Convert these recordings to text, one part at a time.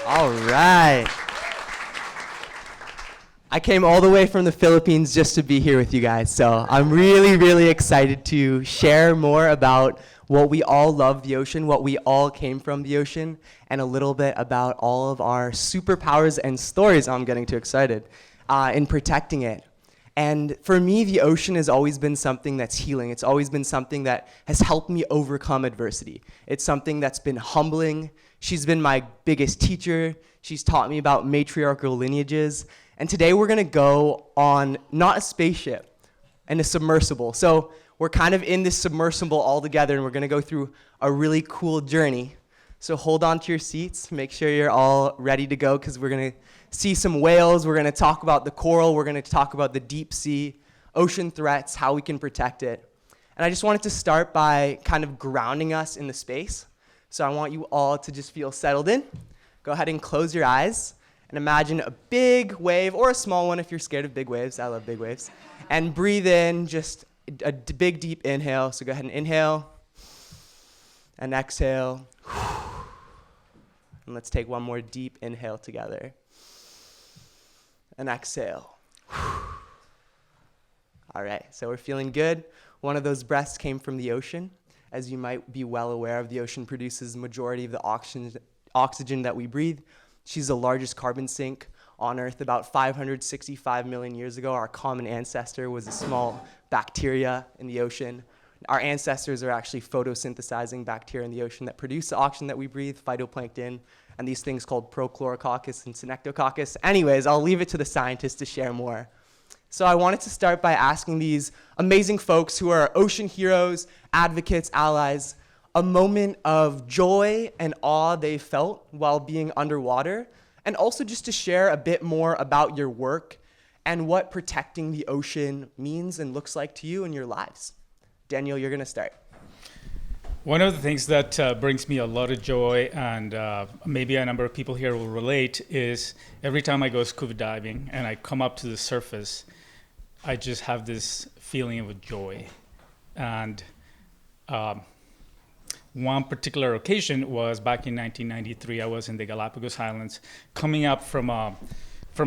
All right. I came all the way from the Philippines just to be here with you guys. So I'm really, really excited to share more about what we all love the ocean, what we all came from the ocean, and a little bit about all of our superpowers and stories. I'm getting too excited in protecting it. And for me, the ocean has always been something that's healing. It's always been something that has helped me overcome adversity. It's something that's been humbling. She's been my biggest teacher. She's taught me about matriarchal lineages. And today we're gonna go on not a spaceship and a submersible. So we're kind of in this submersible all together, and we're gonna go through a really cool journey. So hold on to your seats, make sure you're all ready to go, because we're gonna see some whales, we're gonna talk about the coral, we're gonna talk about the deep sea, ocean threats, how we can protect it. And I just wanted to start by kind of grounding us in the space. So I want you all to just feel settled in. Go ahead and close your eyes and imagine a big wave, or a small one if you're scared of big waves. I love big waves. And breathe in just a big, deep inhale. So go ahead and inhale and exhale. And let's take one more deep inhale together. And exhale. All right, so we're feeling good. One of those breaths came from the ocean. As you might be well aware of, the ocean produces the majority of the oxygen that we breathe. She's the largest carbon sink on Earth. About 565 million years ago, our common ancestor was a small bacteria in the ocean. Our ancestors are actually photosynthesizing bacteria in the ocean that produce the oxygen that we breathe, phytoplankton, and these things called Prochlorococcus and Synecdococcus. Anyways, I'll leave it to the scientists to share more. So I wanted to start by asking these amazing folks who are ocean heroes, advocates, allies, a moment of joy and awe they felt while being underwater, and also just to share a bit more about your work and what protecting the ocean means and looks like to you in your lives. Daniel, you're gonna start. One of the things that brings me a lot of joy, and maybe a number of people here will relate, is every time I go scuba diving and I come up to the surface, I just have this feeling of joy. And one particular occasion was back in 1993. I was in the Galapagos Islands, coming up from a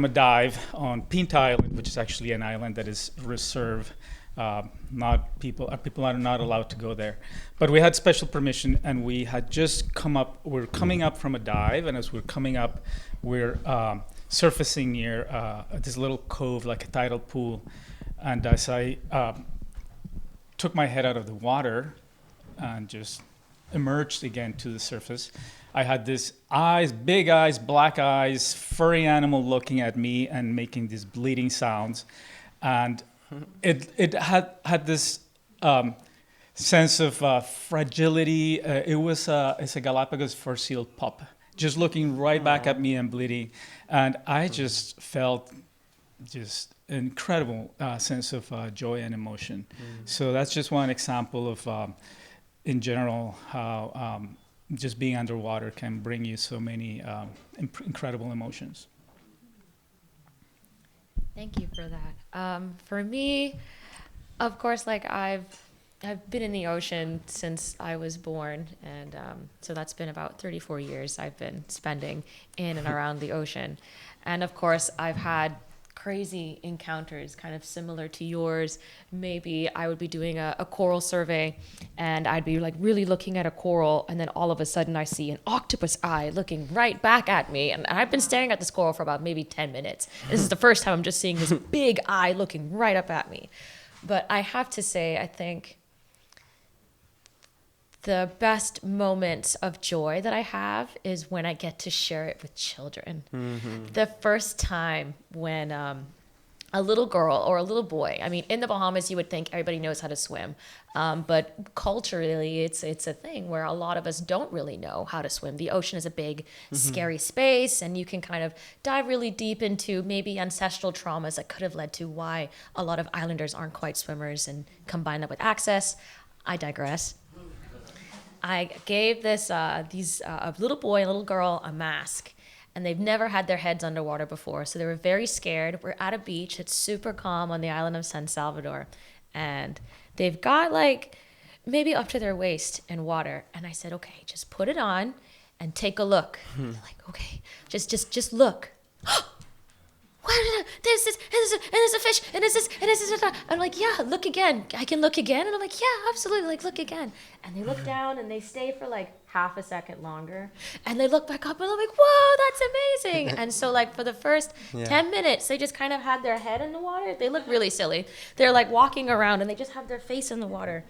dive on Pinta Island, which is actually an island that is reserved. People are not allowed to go there. But we had special permission, and we had just we're coming up from a dive, and as we're coming up, we're surfacing near this little cove, like a tidal pool. And as I took my head out of the water and just emerged again to the surface, I had this big eyes, black eyes, furry animal looking at me and making these bleeding sounds. And it had this sense of fragility. It's a Galapagos fur-sealed pup, just looking right back at me and bleeding. And I just felt just an incredible sense of joy and emotion. So that's just one example of, in general, how just being underwater can bring you so many incredible emotions. Thank you for that. For me, of course, like I've been in the ocean since I was born, and so that's been about 34 years I've been spending in and around the ocean. And of course, I've had crazy encounters kind of similar to yours. Maybe I would be doing a coral survey, and I'd be like really looking at a coral, and then all of a sudden I see an octopus eye looking right back at me, and I've been staring at this coral for about maybe 10 minutes. This is the first time I'm just seeing this big eye looking right up at me. But I have to say, I think the best moments of joy that I have is when I get to share it with children. Mm-hmm. The first time when a little girl or a little boy, I mean, in the Bahamas, you would think everybody knows how to swim. But culturally, it's a thing where a lot of us don't really know how to swim. The ocean is a big, scary space, and you can kind of dive really deep into maybe ancestral traumas that could have led to why a lot of islanders aren't quite swimmers, and combine that with access. I digress. I gave these a little boy and little girl a mask, and they've never had their heads underwater before, so they were very scared. We're at a beach. It's super calm on the island of San Salvador, and they've got like maybe up to their waist in water. And I said, okay, just put it on, and take a look. They're like, okay, just look. There's a fish, and there's this. I'm like, yeah, look again. I can look again. And I'm like, yeah, absolutely, like, look again. And they look down, and they stay for like half a second longer. And they look back up, and I'm like, whoa, that's amazing. And so like for the first 10 minutes, they just kind of had their head in the water. They look really silly. They're like walking around, and they just have their face in the water,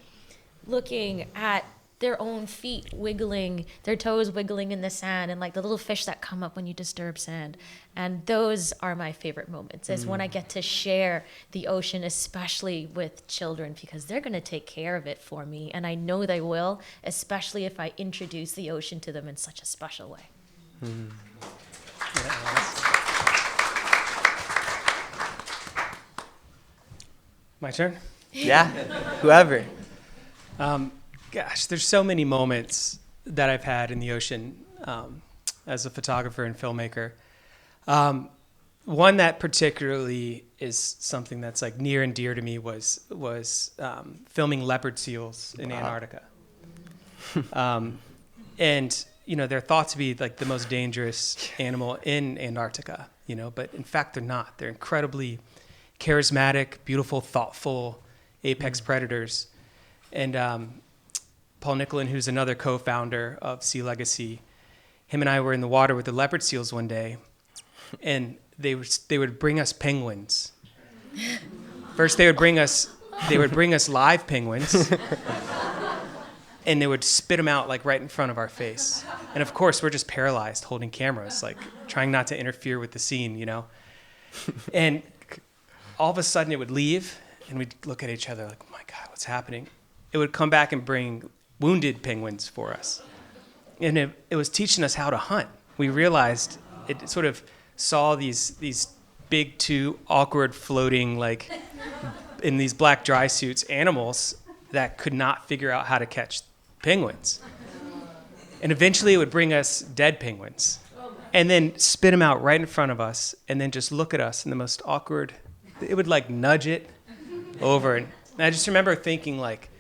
looking at their own feet wiggling, their toes wiggling in the sand, and like the little fish that come up when you disturb sand. And those are my favorite moments, is when I get to share the ocean, especially with children, because they're going to take care of it for me. And I know they will, especially if I introduce the ocean to them in such a special way. My turn? Yeah, whoever. Gosh, there's so many moments that I've had in the ocean as a photographer and filmmaker. One that particularly is something that's like near and dear to me was filming leopard seals in Antarctica. And, you know, they're thought to be like the most dangerous animal in Antarctica, you know, but in fact they're not. They're incredibly charismatic, beautiful, thoughtful apex predators. And Paul Nicolin, who's another co-founder of Sea Legacy, him and I were in the water with the leopard seals one day, and they would bring us penguins. First, they would bring us live penguins, and they would spit them out like right in front of our face. And of course, we're just paralyzed, holding cameras, like trying not to interfere with the scene, you know. And all of a sudden, it would leave, and we'd look at each other like, "Oh my God, what's happening?" It would come back and bring wounded penguins for us. And it was teaching us how to hunt. We realized it sort of saw these big, two awkward floating, like in these black dry suits, animals that could not figure out how to catch penguins. And eventually it would bring us dead penguins and then spit them out right in front of us and then just look at us in the most awkward, it would like nudge it over. And I just remember thinking like,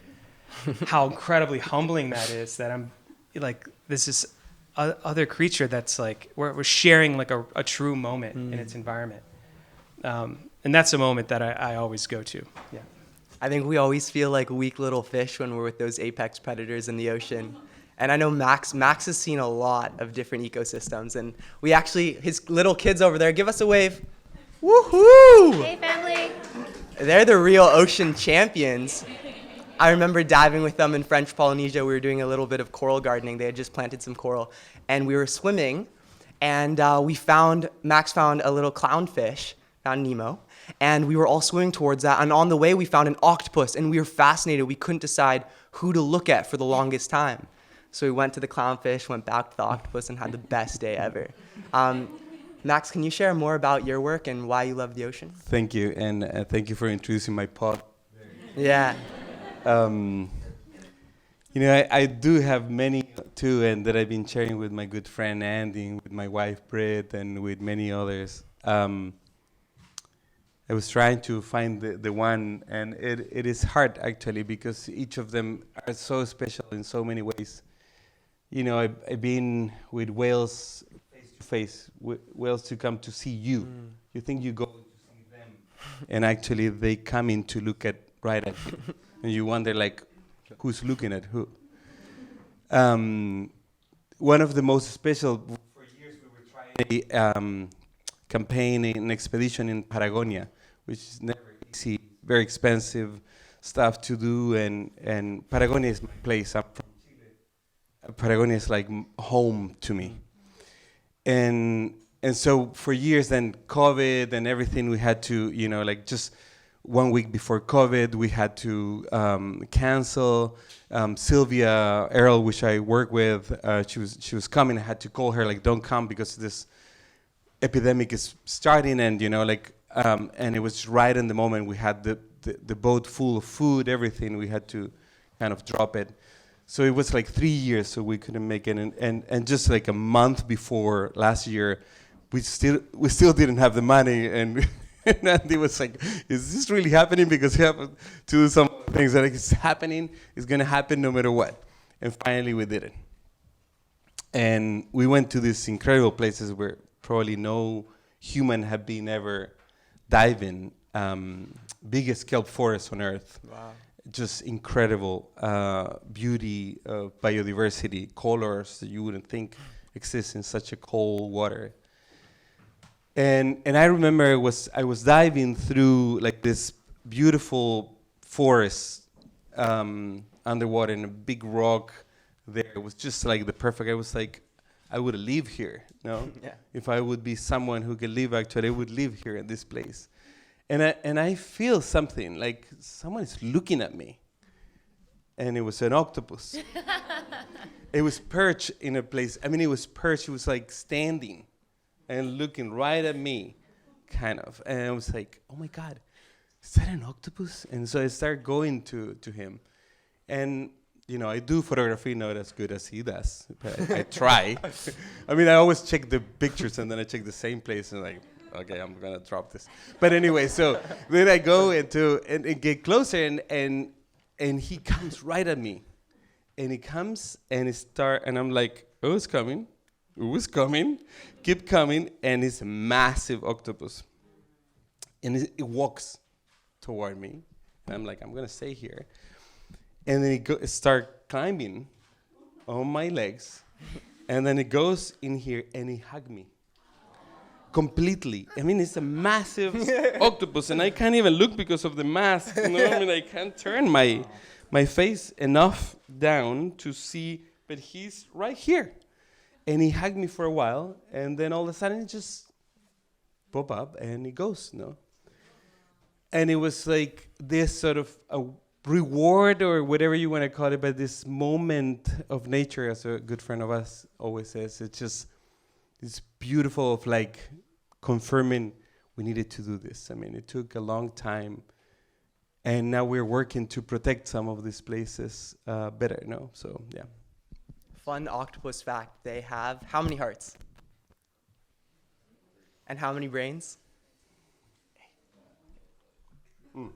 how incredibly humbling that is, that I'm like, this is other creature that's like, we're sharing like a true moment in its environment. And that's a moment that I always go to. Yeah. I think we always feel like weak little fish when we're with those apex predators in the ocean. And I know Max has seen a lot of different ecosystems, and we actually, his little kids over there, give us a wave. Woohoo! Hey, family. They're the real ocean champions. I remember diving with them in French Polynesia. We were doing a little bit of coral gardening. They had just planted some coral. And we were swimming, and Max found a little clownfish, found Nemo, and we were all swimming towards that. And on the way, we found an octopus, and we were fascinated. We couldn't decide who to look at for the longest time. So we went to the clownfish, went back to the octopus, and had the best day ever. Max, can you share more about your work and why you love the ocean? Thank you, and thank you for introducing my pod. Yeah. You know, I do have many too, and that I've been sharing with my good friend Andy, with my wife Britt, and with many others. I was trying to find the one, and it is hard actually, because each of them are so special in so many ways. You know, I've been with whales face to face, whales to come to see you. You think you go to see them, and actually they come in to look right at you. And you wonder, like, who's looking at who? One of the most special, for years we were trying a campaign, an expedition in Patagonia, which is never easy, very expensive stuff to do, and Patagonia is my place. I'm from Chile. Patagonia is like home to me. And so for years, then COVID and everything, we had to, you know, like just 1 week before COVID, we had to cancel. Sylvia Errol, which I work with, she was coming. I had to call her, like, don't come because this epidemic is starting, and you know, like, and it was right in the moment. We had the boat full of food, everything. We had to kind of drop it. So it was like 3 years, so we couldn't make it. And just like a month before last year, we still didn't have the money, and. And Andy was like, is this really happening? Because we have to do some things that it's happening. It's going to happen no matter what. And finally we did it. And we went to these incredible places where probably no human had been ever diving. Biggest kelp forest on Earth. Wow. Just incredible beauty of biodiversity, colors that you wouldn't think exist in such a cold water. And I remember I was diving through like this beautiful forest underwater in a big rock there. It was just like the perfect. I was like, I would live here, no? Yeah. If I would be someone who could live, actually, I would live here in this place. And I feel something, like someone is looking at me. And it was an octopus. It was perched in a place. I mean, it was perched. It was like standing and looking right at me, kind of. And I was like, oh my God, is that an octopus? And so I started going to him. And, you know, I do photography not as good as he does, but I try. I mean, I always check the pictures and then I check the same place and like, okay, I'm gonna drop this. But anyway, so then I go into and get closer and he comes right at me. And he comes and and I'm like, oh, it's coming. Oh, it's coming. Keep coming. And it's a massive octopus. And it walks toward me. And I'm like, I'm gonna stay here. And then it start climbing on my legs. And then it goes in here and he hugged me. Completely. I mean, it's a massive octopus, and I can't even look because of the mask. You know? I mean, I can't turn my face enough down to see, but he's right here. And he hugged me for a while, and then all of a sudden it just pop up, and he goes, no? And it was like this sort of a reward, or whatever you want to call it, but this moment of nature, as a good friend of us always says, it's beautiful of like confirming we needed to do this. I mean, it took a long time, and now we're working to protect some of these places better, no? So, yeah. Fun octopus fact, they have how many hearts? And how many brains?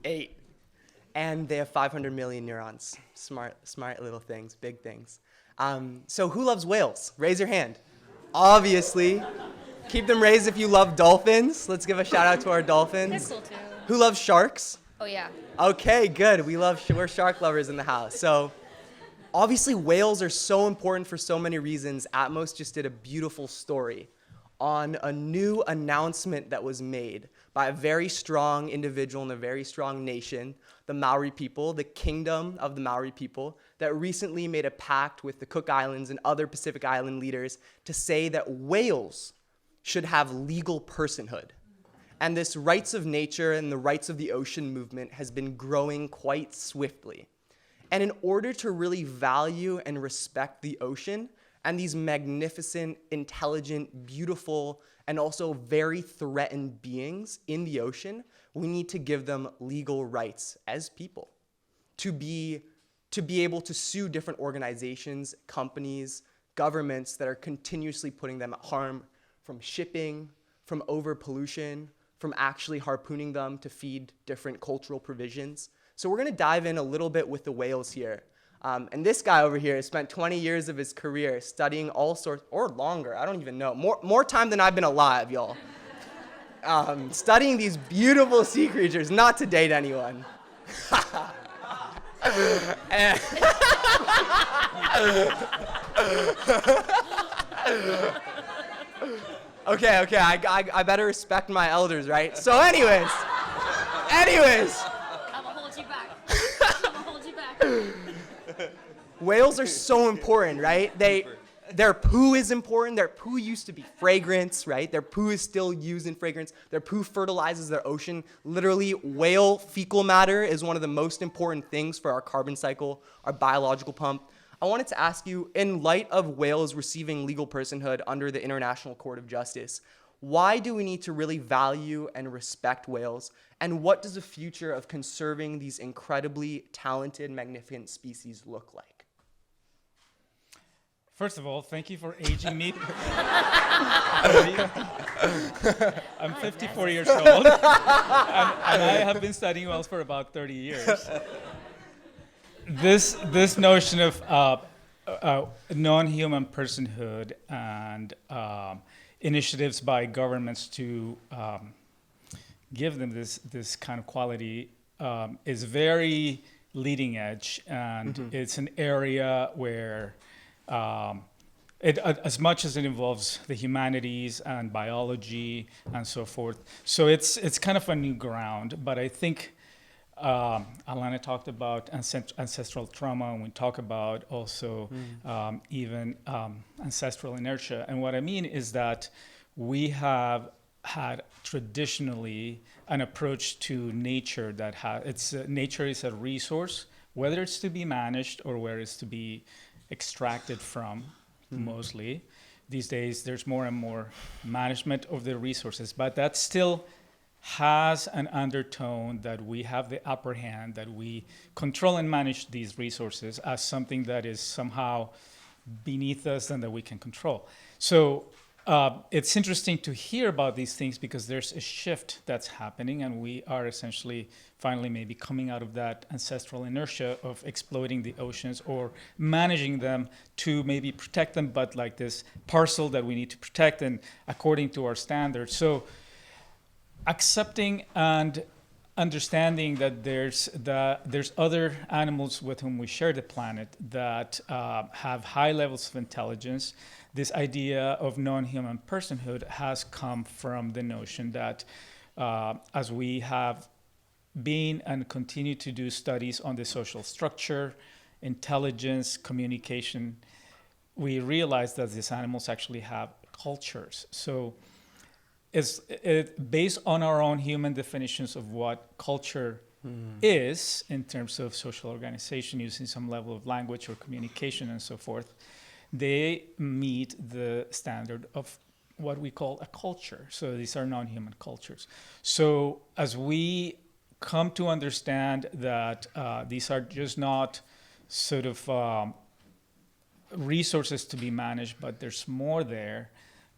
8. And they have 500 million neurons. Smart little things, big things. So who loves whales? Raise your hand. Obviously. Keep them raised if you love dolphins. Let's give a shout out to our dolphins. They're cool too. Who loves sharks? Oh yeah. Okay, good. We're shark lovers in the house. So obviously whales are so important for so many reasons. Atmos just did a beautiful story on a new announcement that was made by a very strong individual and a very strong nation, the Maori people, the kingdom of the Maori people, that recently made a pact with the Cook Islands and other Pacific Island leaders to say that whales should have legal personhood. And this rights of nature and the rights of the ocean movement has been growing quite swiftly. And in order to really value and respect the ocean and these magnificent, intelligent, beautiful, and also very threatened beings in the ocean, we need to give them legal rights as people to be able to sue different organizations, companies, governments that are continuously putting them at harm, from shipping, from over-pollution, from actually harpooning them to feed different cultural provisions. So we're gonna dive in a little bit with the whales here. And this guy over here has spent 20 years of his career studying all sorts, or longer, I don't even know, more time than I've been alive, y'all. Studying these beautiful sea creatures, not to date anyone. Okay, I better respect my elders, right? So anyways. I'm gonna hold you back. Whales are so important, right? Their poo is important. Their poo used to be fragrance, right? Their poo is still used in fragrance. Their poo fertilizes their ocean. Literally, whale fecal matter is one of the most important things for our carbon cycle, our biological pump. I wanted to ask you, in light of whales receiving legal personhood under the International Court of Justice, why do we need to really value and respect whales? And what does the future of conserving these incredibly talented, magnificent species look like? First of all, thank you for aging me. I'm 54 years old, and I have been studying whales for about 30 years. This notion of non-human personhood and initiatives by governments to give them this kind of quality is very leading edge, and it's an area where as much as it involves the humanities and biology and so forth, so it's kind of a new ground. But I think Alana talked about ancestral trauma, and we talk about also even ancestral inertia. And what I mean is that we have had traditionally an approach to nature that nature is a resource, whether it's to be managed or whether it's to be extracted from. Mostly these days there's more and more management of the resources, but that still has an undertone that we have the upper hand, that we control and manage these resources as something that is somehow beneath us and that we can control. So it's interesting to hear about these things because there's a shift that's happening, and we are essentially finally maybe coming out of that ancestral inertia of exploiting the oceans or managing them to maybe protect them, but like this parcel that we need to protect and according to our standards. So accepting and understanding that there's other animals with whom we share the planet that have high levels of intelligence. This idea of non-human personhood has come from the notion that as we have been and continue to do studies on the social structure, intelligence, communication, we realize that these animals actually have cultures. So it's based on our own human definitions of what culture is in terms of social organization, using some level of language or communication and so forth. They meet the standard of what we call a culture. So these are non-human cultures. So as we come to understand that these are just not sort of resources to be managed, but there's more there,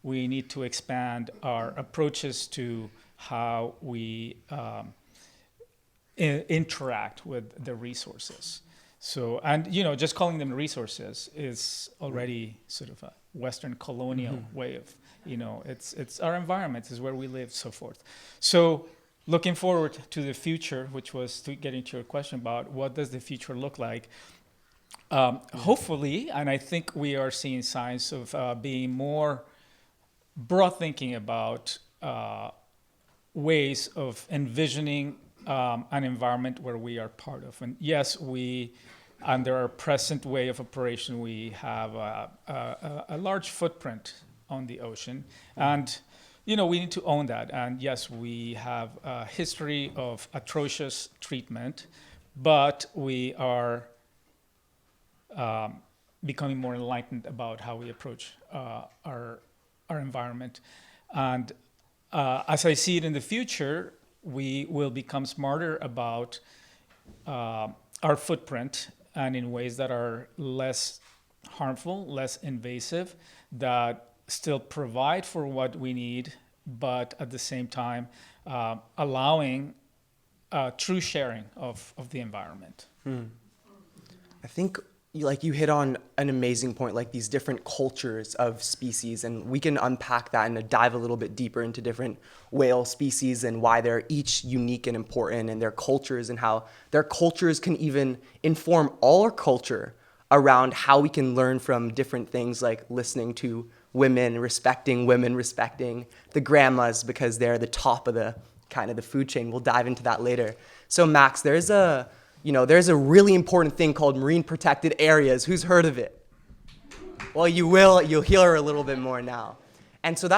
we need to expand our approaches to how we interact with the resources. So, and just calling them resources is already sort of a Western colonial way of, it's our environment, is where we live, so forth. So looking forward to the future, which was to get into your question about what does the future look like. Hopefully, and I think we are seeing signs of being more broad thinking about ways of envisioning an environment where we are part of. And yes, under our present way of operation, we have a large footprint on the ocean. And, we need to own that. And yes, we have a history of atrocious treatment, but we are becoming more enlightened about how we approach our environment. And as I see it in the future, we will become smarter about our footprint and in ways that are less harmful, less invasive, that still provide for what we need, but at the same time allowing true sharing of the environment. I think you hit on an amazing point, like these different cultures of species, and we can unpack that and dive a little bit deeper into different whale species and why they're each unique and important, and their cultures and how their cultures can even inform our culture around how we can learn from different things, like listening to women, respecting the grandmas because they're the top of the kind of the food chain. We'll dive into that later. So Max, there's a really important thing called marine protected areas. Who's heard of it? Well, you'll hear a little bit more now. And so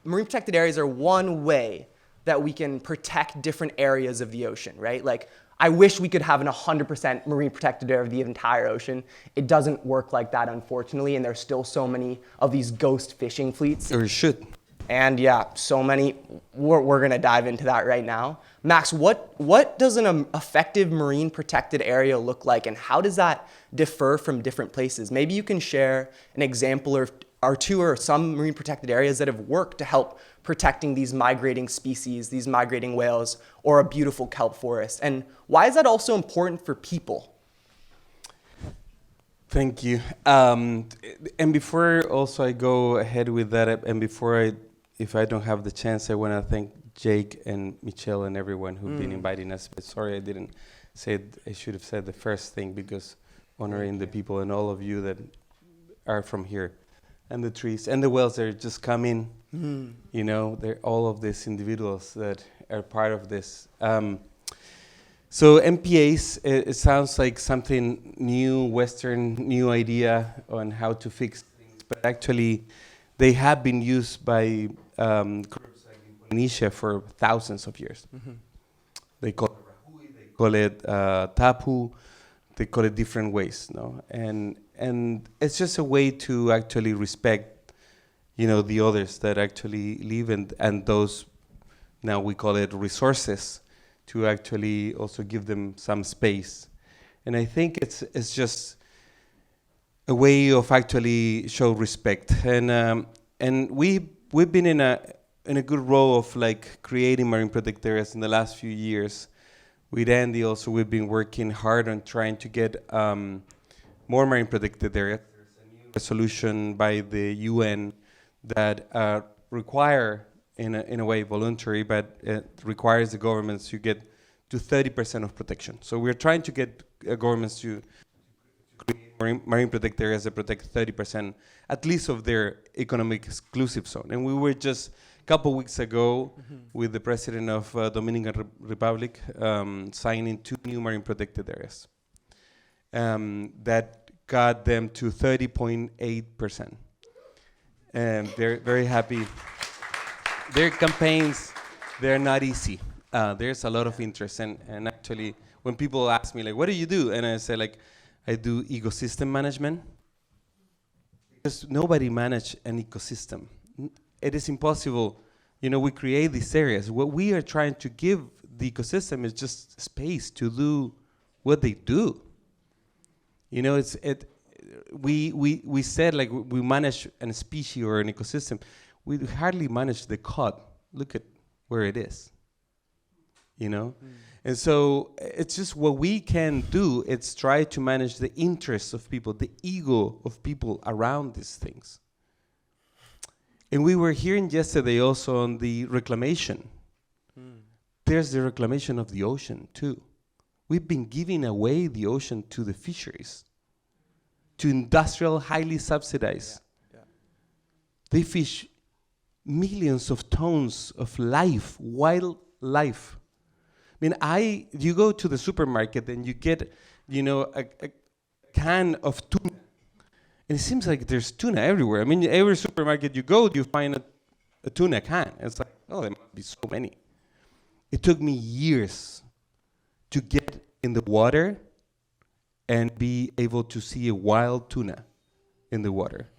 marine protected areas are one way that we can protect different areas of the ocean, right? Like, I wish we could have an 100% marine protected area of the entire ocean. It doesn't work like that, unfortunately, and there's still so many of these ghost fishing fleets. Or should. And yeah, so many. We're going to dive into that right now. Max, what does an effective marine protected area look like, and how does that differ from different places? Maybe you can share an example or two or some marine protected areas that have worked to help protecting these migrating species, these migrating whales, or a beautiful kelp forest. And why is that also important for people? Thank you. And before also I go ahead with that, and if I don't have the chance, I want to thank Jake and Michelle and everyone who've been inviting us. But sorry, I didn't say it. I should have said the first thing, because honoring the people and all of you that are from here, and the trees and the wells that are just coming. You know, they're all of these individuals that are part of this. So MPAs, it sounds like something new, Western, new idea on how to fix things, but actually they have been used by groups like in Indonesia for thousands of years. They call it rahui, they call it tapu, they call it different ways, no? And it's just a way to actually respect, you know, the others that actually live, and those, now we call it resources, to actually also give them some space. And I think it's just a way of actually show respect. And we've been in a good role of like creating marine protected areas in the last few years. With Andy also, we've been working hard on trying to get more marine protected areas. There's a new resolution by the UN that require, in a way voluntary, but it requires the governments to get to 30% of protection. So we're trying to get governments to create marine protected areas that protect 30% at least of their economic exclusive zone. And we were just a couple weeks ago with the president of Dominican Republic signing 2 new marine protected areas that got them to 30.8%. And they're very happy. Their campaigns, they're not easy. There's a lot of interest, and actually, when people ask me, like, what do you do? And I say, like, I do ecosystem management. Because nobody manages an ecosystem. It is impossible. You know, we create these areas. What we are trying to give the ecosystem is just space to do what they do. You know, we said, like, we manage a species or an ecosystem. We hardly manage the cod. Look at where it is, you know? And so it's just what we can do, it's try to manage the interests of people, the ego of people around these things. And we were hearing yesterday also on the reclamation. There's the reclamation of the ocean too. We've been giving away the ocean to the fisheries, to industrial, highly subsidized. They fish millions of tons of life, wild life. I mean, you go to the supermarket and you get, you know, a can of tuna. And it seems like there's tuna everywhere. I mean, every supermarket you go, you find a tuna can. It's like, oh, there must be so many. It took me years to get in the water and be able to see a wild tuna in the water.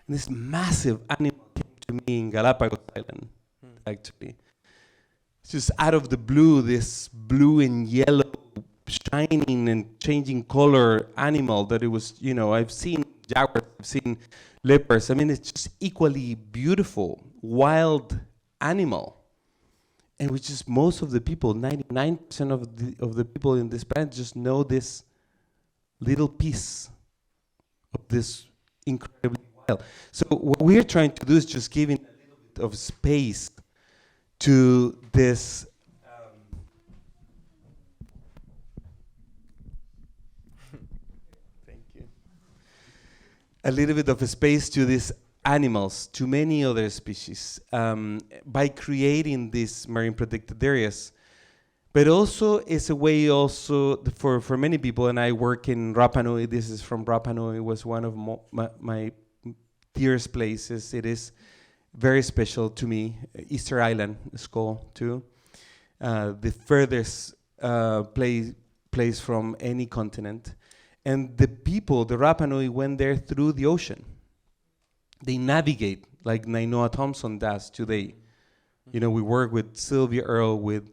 And this massive animal came to me in Galapagos Island, actually. It's just out of the blue, this blue and yellow, shining and changing color animal that it was, you know, I've seen jaguars, I've seen leopards. I mean, it's just equally beautiful, wild animal. And which is most of the people, 99% of the people in this planet just know this little piece of this incredibly wild. So what we're trying to do is just giving a little bit of space to this thank you. A little bit of a space to these animals, to many other species, by creating these marine protected areas. But also it's a way also for many people, and I work in Rapa Nui. This is from Rapa Nui. It was one of my dearest places. It is very special to me. Easter Island is called too. The furthest place from any continent. And the people, the Rapa Nui, went there through the ocean. They navigate like Nainoa Thompson does today. You know, we work with Sylvia Earle, with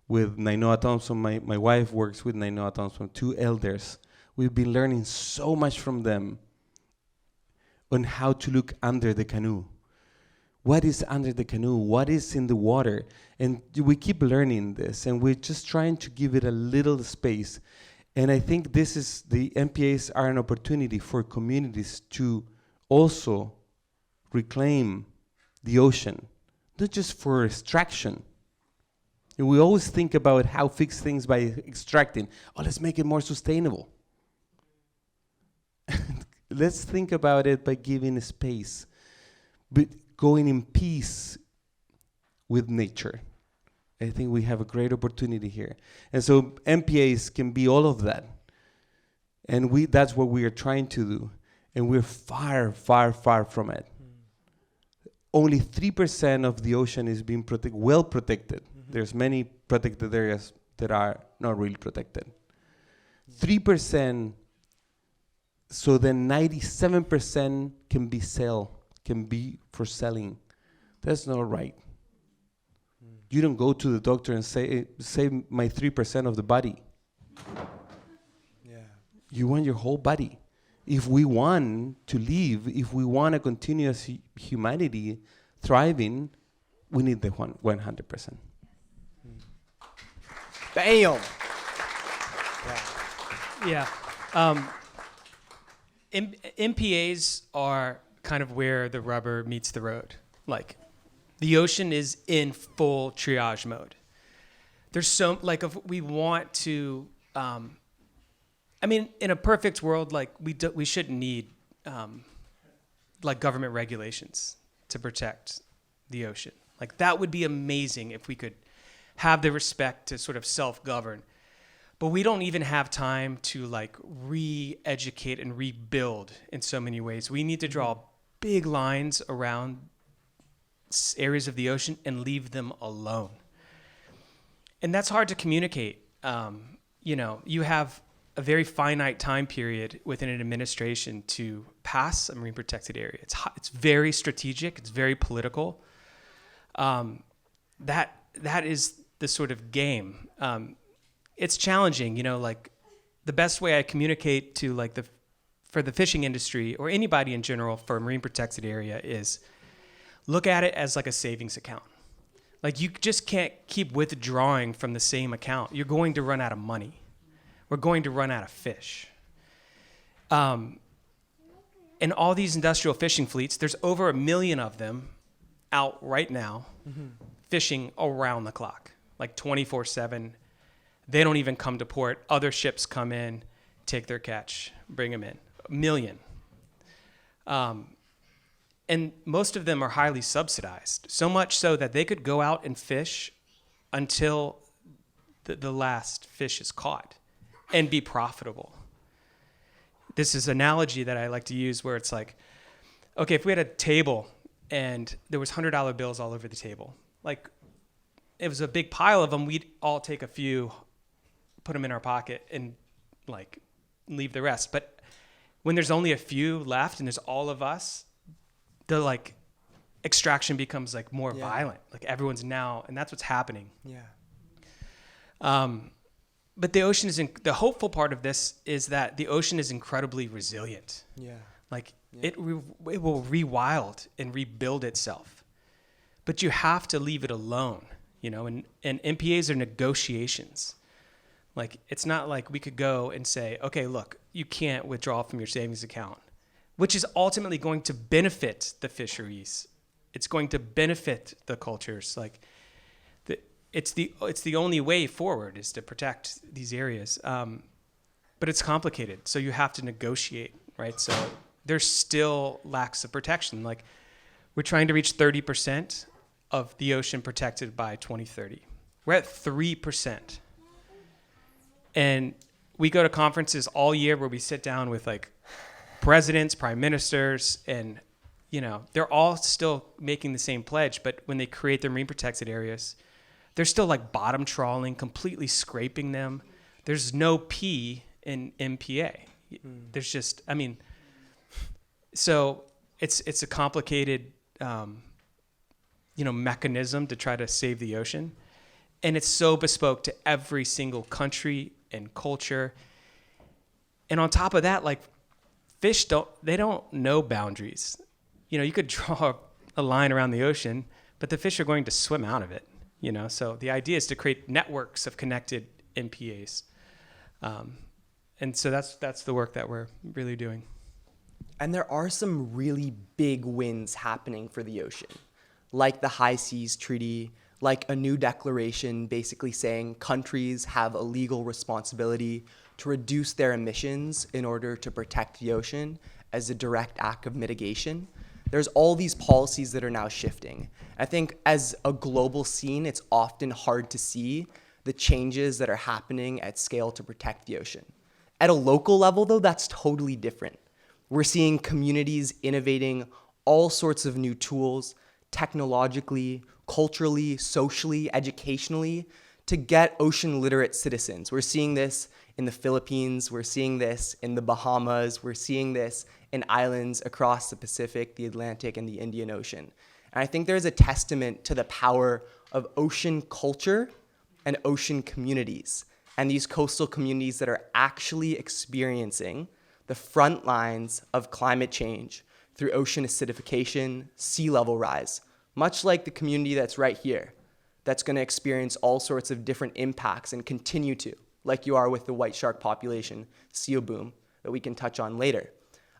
Nainoa Thompson. My wife works with Nainoa Thompson, 2 elders. We've been learning so much from them on how to look under the canoe. What is under the canoe? What is in the water? And we keep learning this, and we're just trying to give it a little space. And I think the MPAs are an opportunity for communities to also reclaim the ocean, not just for extraction. And we always think about how fix things by extracting. Oh, let's make it more sustainable. Let's think about it by giving space, but going in peace with nature. I think we have a great opportunity here. And so MPAs can be all of that. And that's what we are trying to do. And we're far, far, far from it. Only 3% of the ocean is being well protected. There's many protected areas that are not really protected. 3%, so then 97% can be for selling. That's not right. You don't go to the doctor and say, save my 3% of the body. Yeah. You want your whole body. If we want to live, if we want to continue as humanity thriving, we need the 100%. Bam! Yeah. MPAs are kind of where the rubber meets the road. Like, the ocean is in full triage mode. There's so, like, if we want to, I mean, in a perfect world, like, we shouldn't need, like, government regulations to protect the ocean. Like, that would be amazing if we could have the respect to sort of self-govern. But we don't even have time to, like, re-educate and rebuild in so many ways. We need to draw big lines around areas of the ocean and leave them alone. And that's hard to communicate. You know, you have a very finite time period within an administration to pass a marine protected area. It's very strategic. It's very political. That is the sort of game. It's challenging, you know, like the best way I communicate to like for the fishing industry or anybody in general for a marine protected area is look at it as like a savings account. Like you just can't keep withdrawing from the same account. You're going to run out of money. We're going to run out of fish. And all these industrial fishing fleets, there's over 1 million of them out right now fishing around the clock, like 24/7. They don't even come to port. Other ships come in, take their catch, bring them in. 1 million. And most of them are highly subsidized, so much so that they could go out and fish until the last fish is caught and be profitable. This is an analogy that I like to use where it's like, okay, if we had a table and there was $100 bills all over the table, like it was a big pile of them, we'd all take a few, put them in our pocket and like leave the rest. But when there's only a few left and there's all of us, the like extraction becomes like more violent. Like everyone's now, and that's what's happening. Yeah. But the ocean the hopeful part of this is that the ocean is incredibly resilient. Yeah. Like it will rewild and rebuild itself. But you have to leave it alone, you know, and MPAs are negotiations. Like it's not like we could go and say, okay, look, you can't withdraw from your savings account, which is ultimately going to benefit the fisheries. It's going to benefit the cultures. Like it's the only way forward is to protect these areas. But it's complicated. So you have to negotiate, right? So there's still lacks of protection. Like we're trying to reach 30% of the ocean protected by 2030. We're at 3%. And we go to conferences all year where we sit down with like presidents, prime ministers, and you know, they're all still making the same pledge, but when they create their marine protected areas, they're still like bottom trawling, completely scraping them. There's no P in MPA. There's just, I mean, so it's a complicated, mechanism to try to save the ocean. And it's so bespoke to every single country and culture. And on top of that, like fish don't know boundaries. You know, you could draw a line around the ocean, but the fish are going to swim out of it. You know, so the idea is to create networks of connected MPAs. And so that's the work that we're really doing. And there are some really big wins happening for the ocean, like the High Seas Treaty, like a new declaration basically saying countries have a legal responsibility to reduce their emissions in order to protect the ocean as a direct act of mitigation. There's all these policies that are now shifting. I think as a global scene, it's often hard to see the changes that are happening at scale to protect the ocean. At a local level, though, that's totally different. We're seeing communities innovating all sorts of new tools, technologically, culturally, socially, educationally, to get ocean literate citizens. We're seeing this in the Philippines, we're seeing this in the Bahamas, we're seeing this in islands across the Pacific, the Atlantic, and the Indian Ocean. And I think there's a testament to the power of ocean culture and ocean communities, and these coastal communities that are actually experiencing the front lines of climate change through ocean acidification, sea level rise, much like the community that's right here, that's going to experience all sorts of different impacts and continue to, like you are with the white shark population, seal boom, that we can touch on later.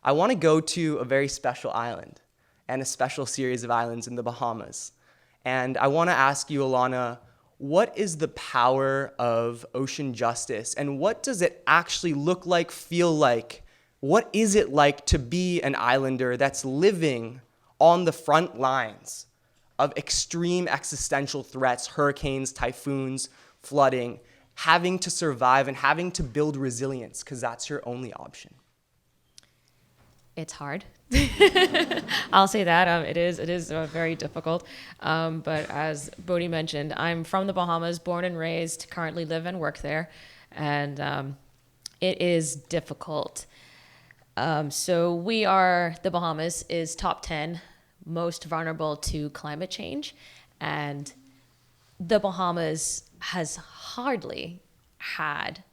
I want to go to a very special island and a special series of islands in the Bahamas. And I want to ask you, Alana, what is the power of ocean justice, and what does it actually look like, feel like? What is it like to be an islander that's living on the front lines of extreme existential threats, hurricanes, typhoons, flooding, having to survive and having to build resilience because that's your only option? It's hard. I'll say that. It is very difficult. But as Bodhi mentioned, I'm from the Bahamas, born and raised, currently live and work there. And it is difficult. So the Bahamas is top 10 most vulnerable to climate change. And the Bahamas has hardly had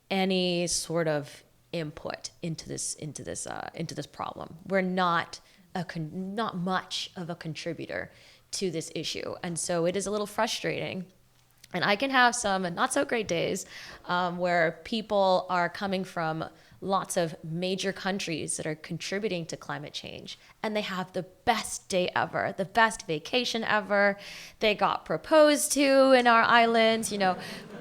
any sort of input into this problem. We're not much of a contributor to this issue, and so it is a little frustrating. And I can have some not so great days where people are coming from lots of major countries that are contributing to climate change, and they have the best day ever, the best vacation ever. They got proposed to in our islands,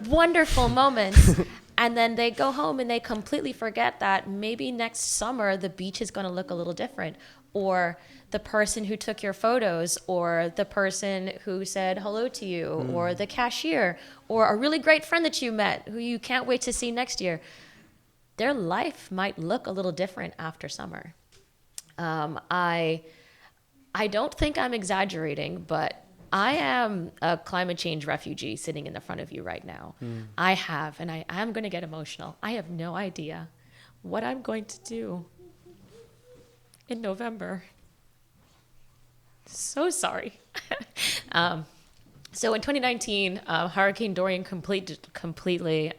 wonderful moments. And then they go home and they completely forget that maybe next summer the beach is going to look a little different, or the person who took your photos, or the person who said hello to you, or the cashier, or a really great friend that you met who you can't wait to see next year. Their life might look a little different after summer. I don't think I'm exaggerating, but I am a climate change refugee sitting in the front of you right now. I am going to get emotional. I have no idea what I'm going to do in November. So sorry. So in 2019, Hurricane Dorian completely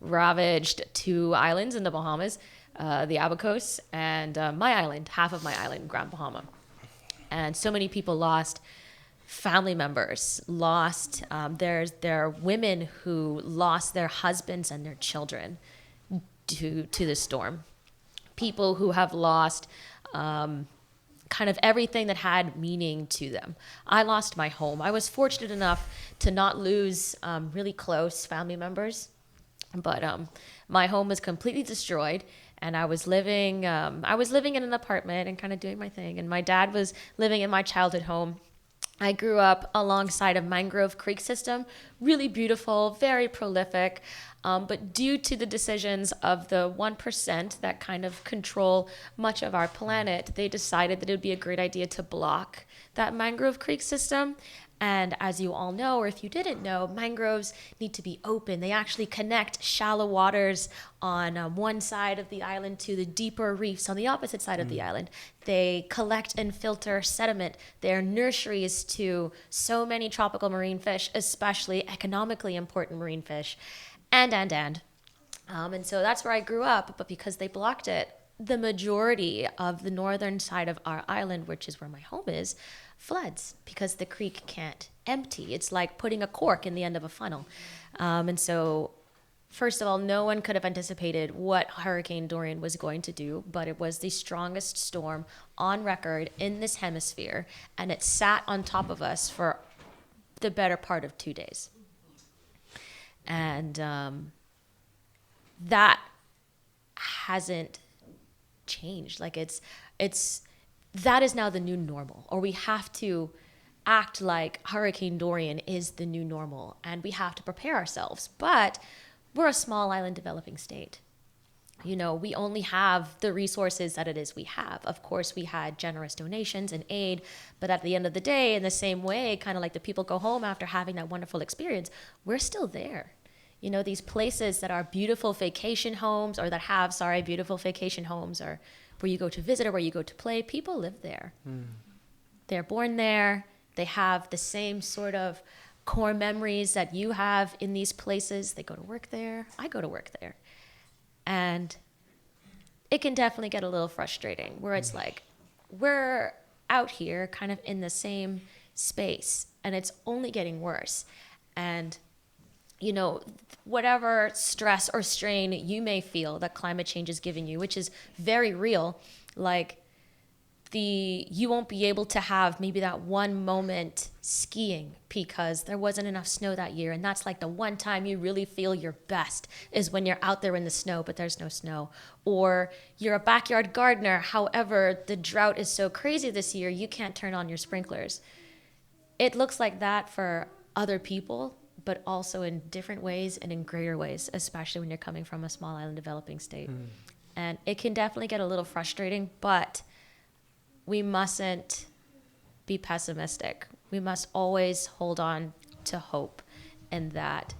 ravaged 2 islands in the Bahamas, the Abacos and my island, half of my island, Grand Bahama. And so many people lost family members, there are women who lost their husbands and their children to the storm. People who have lost kind of everything that had meaning to them. I lost my home. I was fortunate enough to not lose really close family members, but my home was completely destroyed. And I was living in an apartment and kind of doing my thing. And my dad was living in my childhood home. I grew up alongside a mangrove creek system, really beautiful, very prolific. But due to the decisions of the 1% that kind of control much of our planet, they decided that it would be a great idea to block that mangrove creek system. And as you all know, or if you didn't know, mangroves need to be open. They actually connect shallow waters on one side of the island to the deeper reefs on the opposite side of the island. They collect and filter sediment. They're nurseries to so many tropical marine fish, especially economically important marine fish. And so that's where I grew up. But because they blocked it, the majority of the northern side of our island, which is where my home is, floods because the creek can't empty. It's like putting a cork in the end of a funnel. And so First of all, no one could have anticipated what Hurricane Dorian was going to do, but it was the strongest storm on record in this hemisphere, and it sat on top of us for the better part of 2 days. And that hasn't changed. Like that is now the new normal, or we have to act like Hurricane Dorian is the new normal, and we have to prepare ourselves. But we're a small island developing state. You know, we only have the resources that it is we have. Of course, we had generous donations and aid, but at the end of the day, in the same way, kind of like the people go home after having that wonderful experience, we're still there. You know, these places that are beautiful vacation homes, or that have, beautiful vacation homes, or where you go to visit or where you go to play, people live there. They're born there. They have the same sort of core memories that you have in these places. They go to work there. I go to work there. And it can definitely get a little frustrating, where it's like, we're out here kind of in the same space, and it's only getting worse. And, you know, whatever stress or strain you may feel that climate change is giving you, which is very real, like you won't be able to have maybe that one moment skiing because there wasn't enough snow that year. And that's like the one time you really feel your best, is when you're out there in the snow, but there's no snow. Or you're a backyard gardener. However, the drought is so crazy this year, you can't turn on your sprinklers. It looks like that for other people, but also in different ways and in greater ways, especially when you're coming from a small island developing state. And it can definitely get a little frustrating, but we mustn't be pessimistic. We must always hold on to hope, and that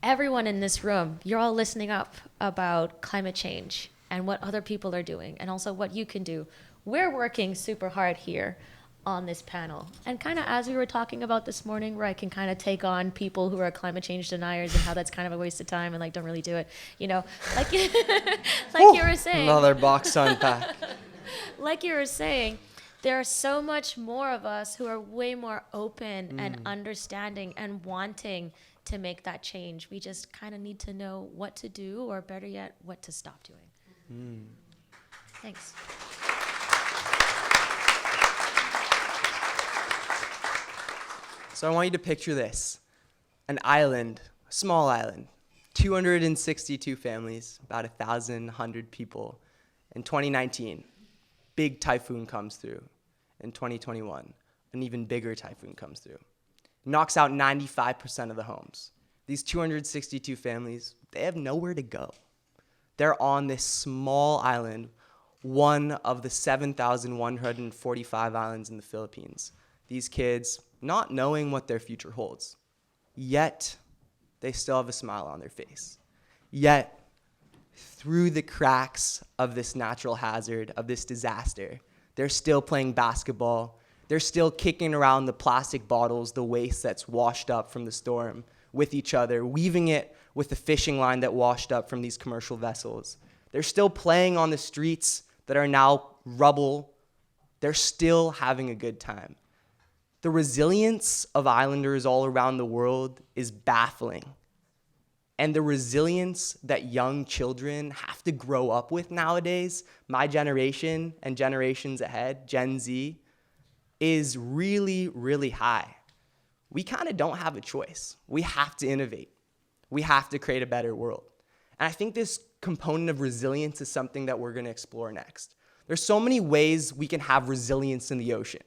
everyone in this room, you're all listening up about climate change and what other people are doing, and also what you can do. We're working super hard here on this panel. And kind of as we were talking about this morning, where I can kind of take on people who are climate change deniers and how that's kind of a waste of time and like don't really do it, you know, like you were saying. Another box to unpack. Like you were saying, there are so much more of us who are way more open and understanding and wanting to make that change. We just kind of need to know what to do, or better yet, what to stop doing. Thanks. So I want you to picture this. An island, a small island, 262 families, about 1,100 people. In 2019, big typhoon comes through. In 2021, an even bigger typhoon comes through. Knocks out 95% of the homes. These 262 families, they have nowhere to go. They're on this small island, one of the 7,145 islands in the Philippines. These kids, not knowing what their future holds, yet they still have a smile on their face. Yet, through the cracks of this natural hazard, of this disaster, they're still playing basketball. They're still kicking around the plastic bottles, the waste that's washed up from the storm, with each other, weaving it with the fishing line that washed up from these commercial vessels. They're still playing on the streets that are now rubble. They're still having a good time. The resilience of islanders all around the world is baffling. And the resilience that young children have to grow up with nowadays, my generation and generations ahead, Gen Z, is really, really high. We kind of don't have a choice. We have to innovate. We have to create a better world. And I think this component of resilience is something that we're going to explore next. There's so many ways we can have resilience in the ocean,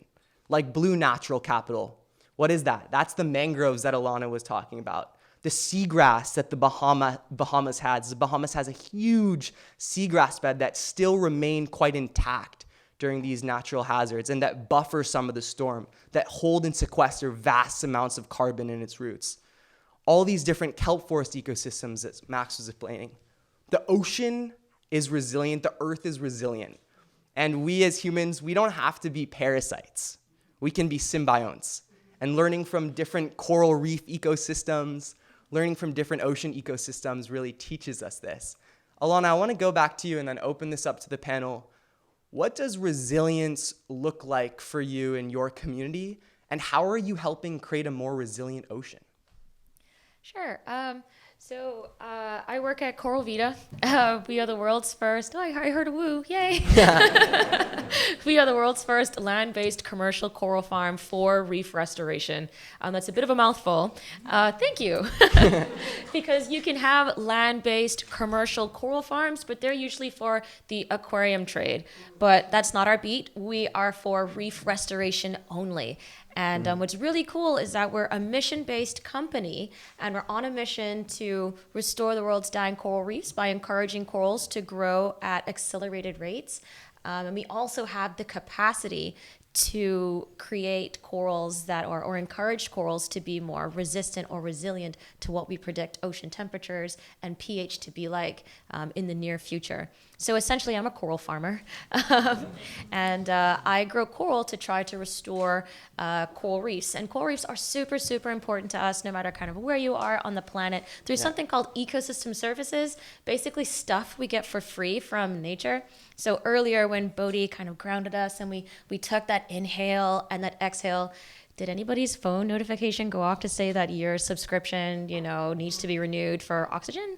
like blue natural capital. What is that? That's the mangroves that Alana was talking about. The seagrass that the Bahamas has. The Bahamas has a huge seagrass bed that still remain quite intact during these natural hazards, and that buffer some of the storm, that hold and sequester vast amounts of carbon in its roots. All these different kelp forest ecosystems that Max was explaining. The ocean is resilient, the earth is resilient. And we as humans, we don't have to be parasites. We can be symbionts. And learning from different coral reef ecosystems, learning from different ocean ecosystems really teaches us this. Alana, I want to go back to you and then open this up to the panel. What does resilience look like for you in your community, and how are you helping create a more resilient ocean? Sure. So I work at Coral Vita. We are the world's first. Oh, I heard a woo! Yay! We are the world's first land-based commercial coral farm for reef restoration. That's a bit of a mouthful. Thank you, because you can have land-based commercial coral farms, but they're usually for the aquarium trade. But that's not our beat. We are for reef restoration only. And what's really cool is that we're a mission-based company, and we're on a mission to restore the world's dying coral reefs by encouraging corals to grow at accelerated rates. And we also have the capacity to create corals that are, or encourage corals to be more resistant or resilient to what we predict ocean temperatures and pH to be like in the near future. So essentially, I'm a coral farmer, and I grow coral to try to restore coral reefs. And coral reefs are super, super important to us, no matter kind of where you are on the planet. There's something called ecosystem services, basically stuff we get for free from nature. So earlier when Bodhi kind of grounded us and we took that inhale and that exhale, did anybody's phone notification go off to say that your subscription, needs to be renewed for oxygen?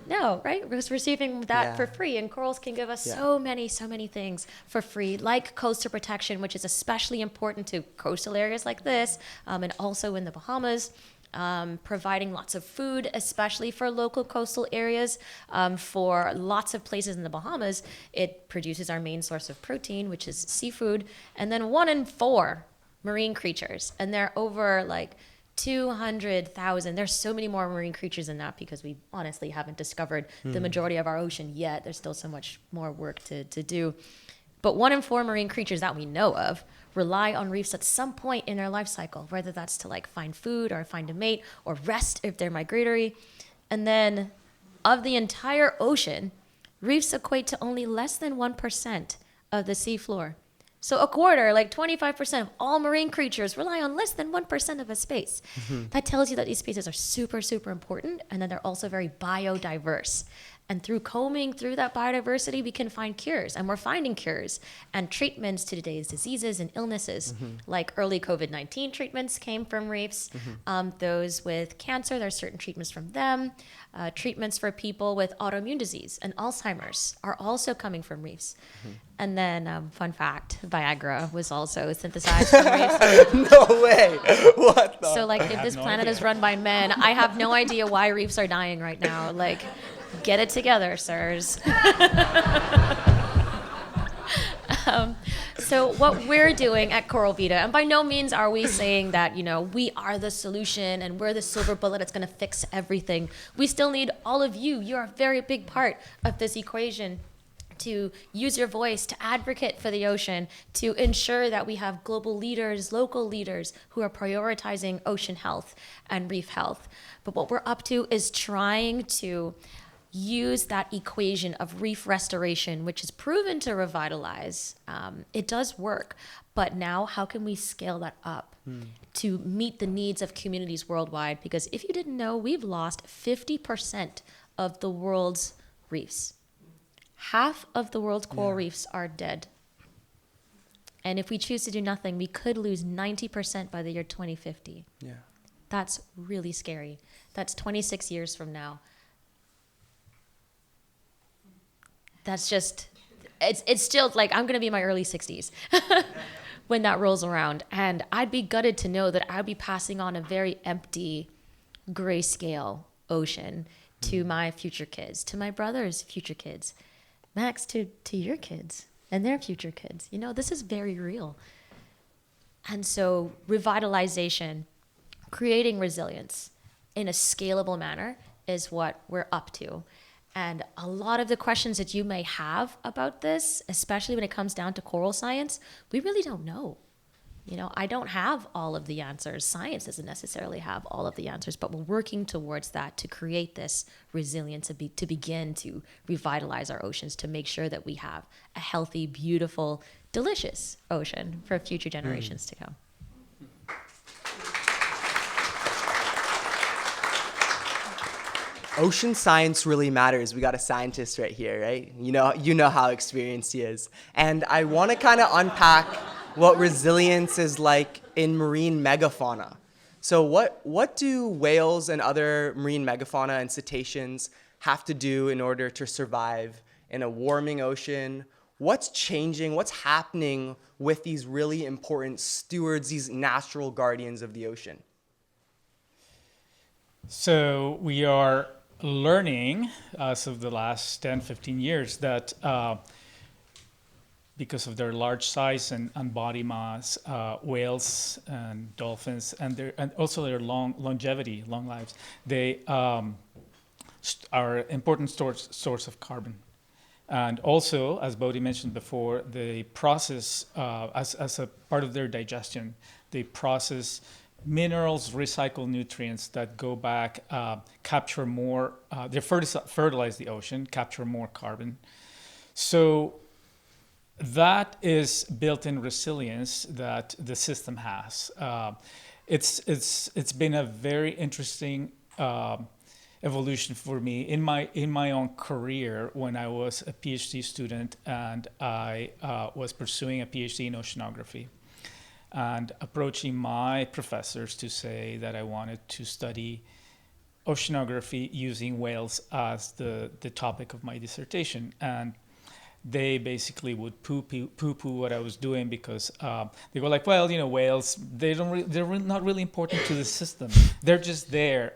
No, right? We're receiving that for free, and corals can give us so many things for free, like coastal protection, which is especially important to coastal areas like this, and also in the Bahamas. Providing lots of food, especially for local coastal areas. For lots of places in the Bahamas, it produces our main source of protein, which is seafood. And then 1 in 4 marine creatures, and they're over like 200,000. There's so many more marine creatures than that because we honestly haven't discovered the majority of our ocean yet. There's still so much more work to do. But 1 in 4 marine creatures that we know of rely on reefs at some point in their life cycle, whether that's to like find food or find a mate or rest if they're migratory. And then of the entire ocean, reefs equate to only less than 1% of the seafloor. So a quarter, like 25% of all marine creatures rely on less than 1% of a space. That tells you that these species are super, super important, and then they're also very biodiverse. And through combing through that biodiversity, we can find cures, and we're finding cures and treatments to today's diseases and illnesses. Like early COVID-19 treatments came from reefs. Those with cancer, there's certain treatments from them. Treatments for people with autoimmune disease and Alzheimer's are also coming from reefs. And then, fun fact, Viagra was also synthesized from reefs. No way. What the? So, like, if this planet is run by men, I have no idea why reefs are dying right now. Like, get it together, sirs. So what we're doing at Coral Vita, and by no means are we saying that, we are the solution and we're the silver bullet that's going to fix everything. We still need all of you. You're a very big part of this equation, to use your voice, to advocate for the ocean, to ensure that we have global leaders, local leaders who are prioritizing ocean health and reef health. But what we're up to is trying to use that equation of reef restoration, which is proven to revitalize. It does work, but now how can we scale that up to meet the needs of communities worldwide? Because if you didn't know, we've lost 50% of the world's reefs. Half of the world's coral reefs are dead. And if we choose to do nothing, we could lose 90% by the year 2050. Yeah. That's really scary. That's 26 years from now. That's just, it's still like, I'm going to be in my early 60s when that rolls around. And I'd be gutted to know that I'd be passing on a very empty, grayscale ocean to my future kids, to my brother's future kids, Max, to your kids and their future kids. This is very real. And so revitalization, creating resilience in a scalable manner is what we're up to. And a lot of the questions that you may have about this, especially when it comes down to coral science, we really don't know. I don't have all of the answers. Science doesn't necessarily have all of the answers, but we're working towards that to create this resilience, to begin to revitalize our oceans, to make sure that we have a healthy, beautiful, delicious ocean for future generations to come. Ocean science really matters. We got a scientist right here, right? You know how experienced he is. And I want to kind of unpack what resilience is like in marine megafauna. So what do whales and other marine megafauna and cetaceans have to do in order to survive in a warming ocean? What's changing? What's happening with these really important stewards, these natural guardians of the ocean? So we are learning as of the last 10, 15 years that because of their large size and body mass, whales and dolphins, and also their long lives, they are important source of carbon. And also, as Bodhi mentioned before, they process, as a part of their digestion, they process minerals, recycle nutrients that go back, capture more, they fertilize the ocean, capture more carbon. So that is built-in resilience that the system has. It's been a very interesting evolution for me in my own career when I was a PhD student and I was pursuing a PhD in oceanography and approaching my professors to say that I wanted to study oceanography using whales as the topic of my dissertation. And they basically would poo-poo what I was doing because they go like, well, whales, they're not really important to the system. They're just there.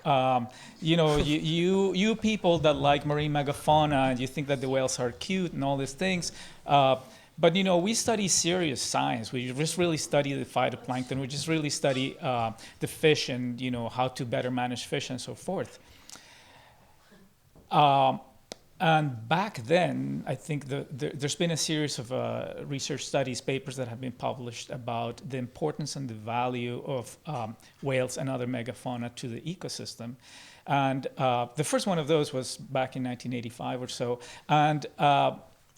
You people that like marine megafauna and you think that the whales are cute and all these things, but we study serious science. We just really study the phytoplankton. We just really study the fish and how to better manage fish and so forth. And back then, I think there's been a series of research studies, papers that have been published about the importance and the value of whales and other megafauna to the ecosystem. And the first one of those was back in 1985 or so. And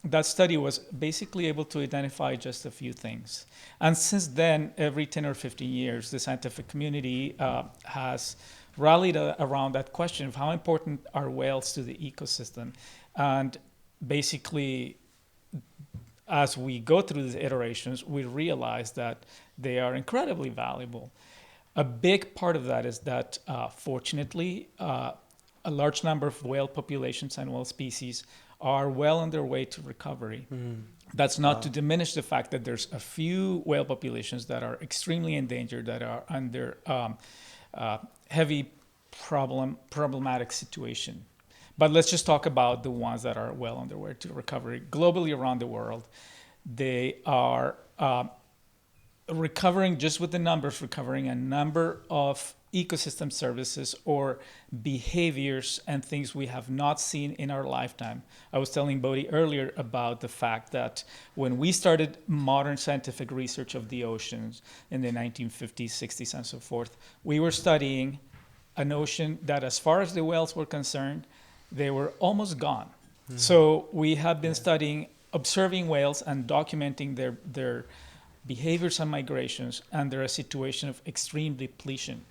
that study was basically able to identify just a few things. And since then, every 10 or 15 years, the scientific community has rallied around that question of how important are whales to the ecosystem. And basically, as we go through these iterations, we realize that they are incredibly valuable. A big part of that is that, fortunately, a large number of whale populations and whale species are well on their way to recovery. That's not to diminish the fact that there's a few whale populations that are extremely endangered, that are under heavy problematic situation. But let's just talk about the ones that are well on their way to recovery. Globally around the world, they are recovering, just with the numbers, recovering a number of ecosystem services or behaviors and things we have not seen in our lifetime. I was telling Bodhi earlier about the fact that when we started modern scientific research of the oceans in the 1950s, 60s, and so forth, we were studying an ocean that, as far as the whales were concerned, they were almost gone. So we have been studying, observing whales and documenting their behaviors and migrations under a situation of extreme depletion.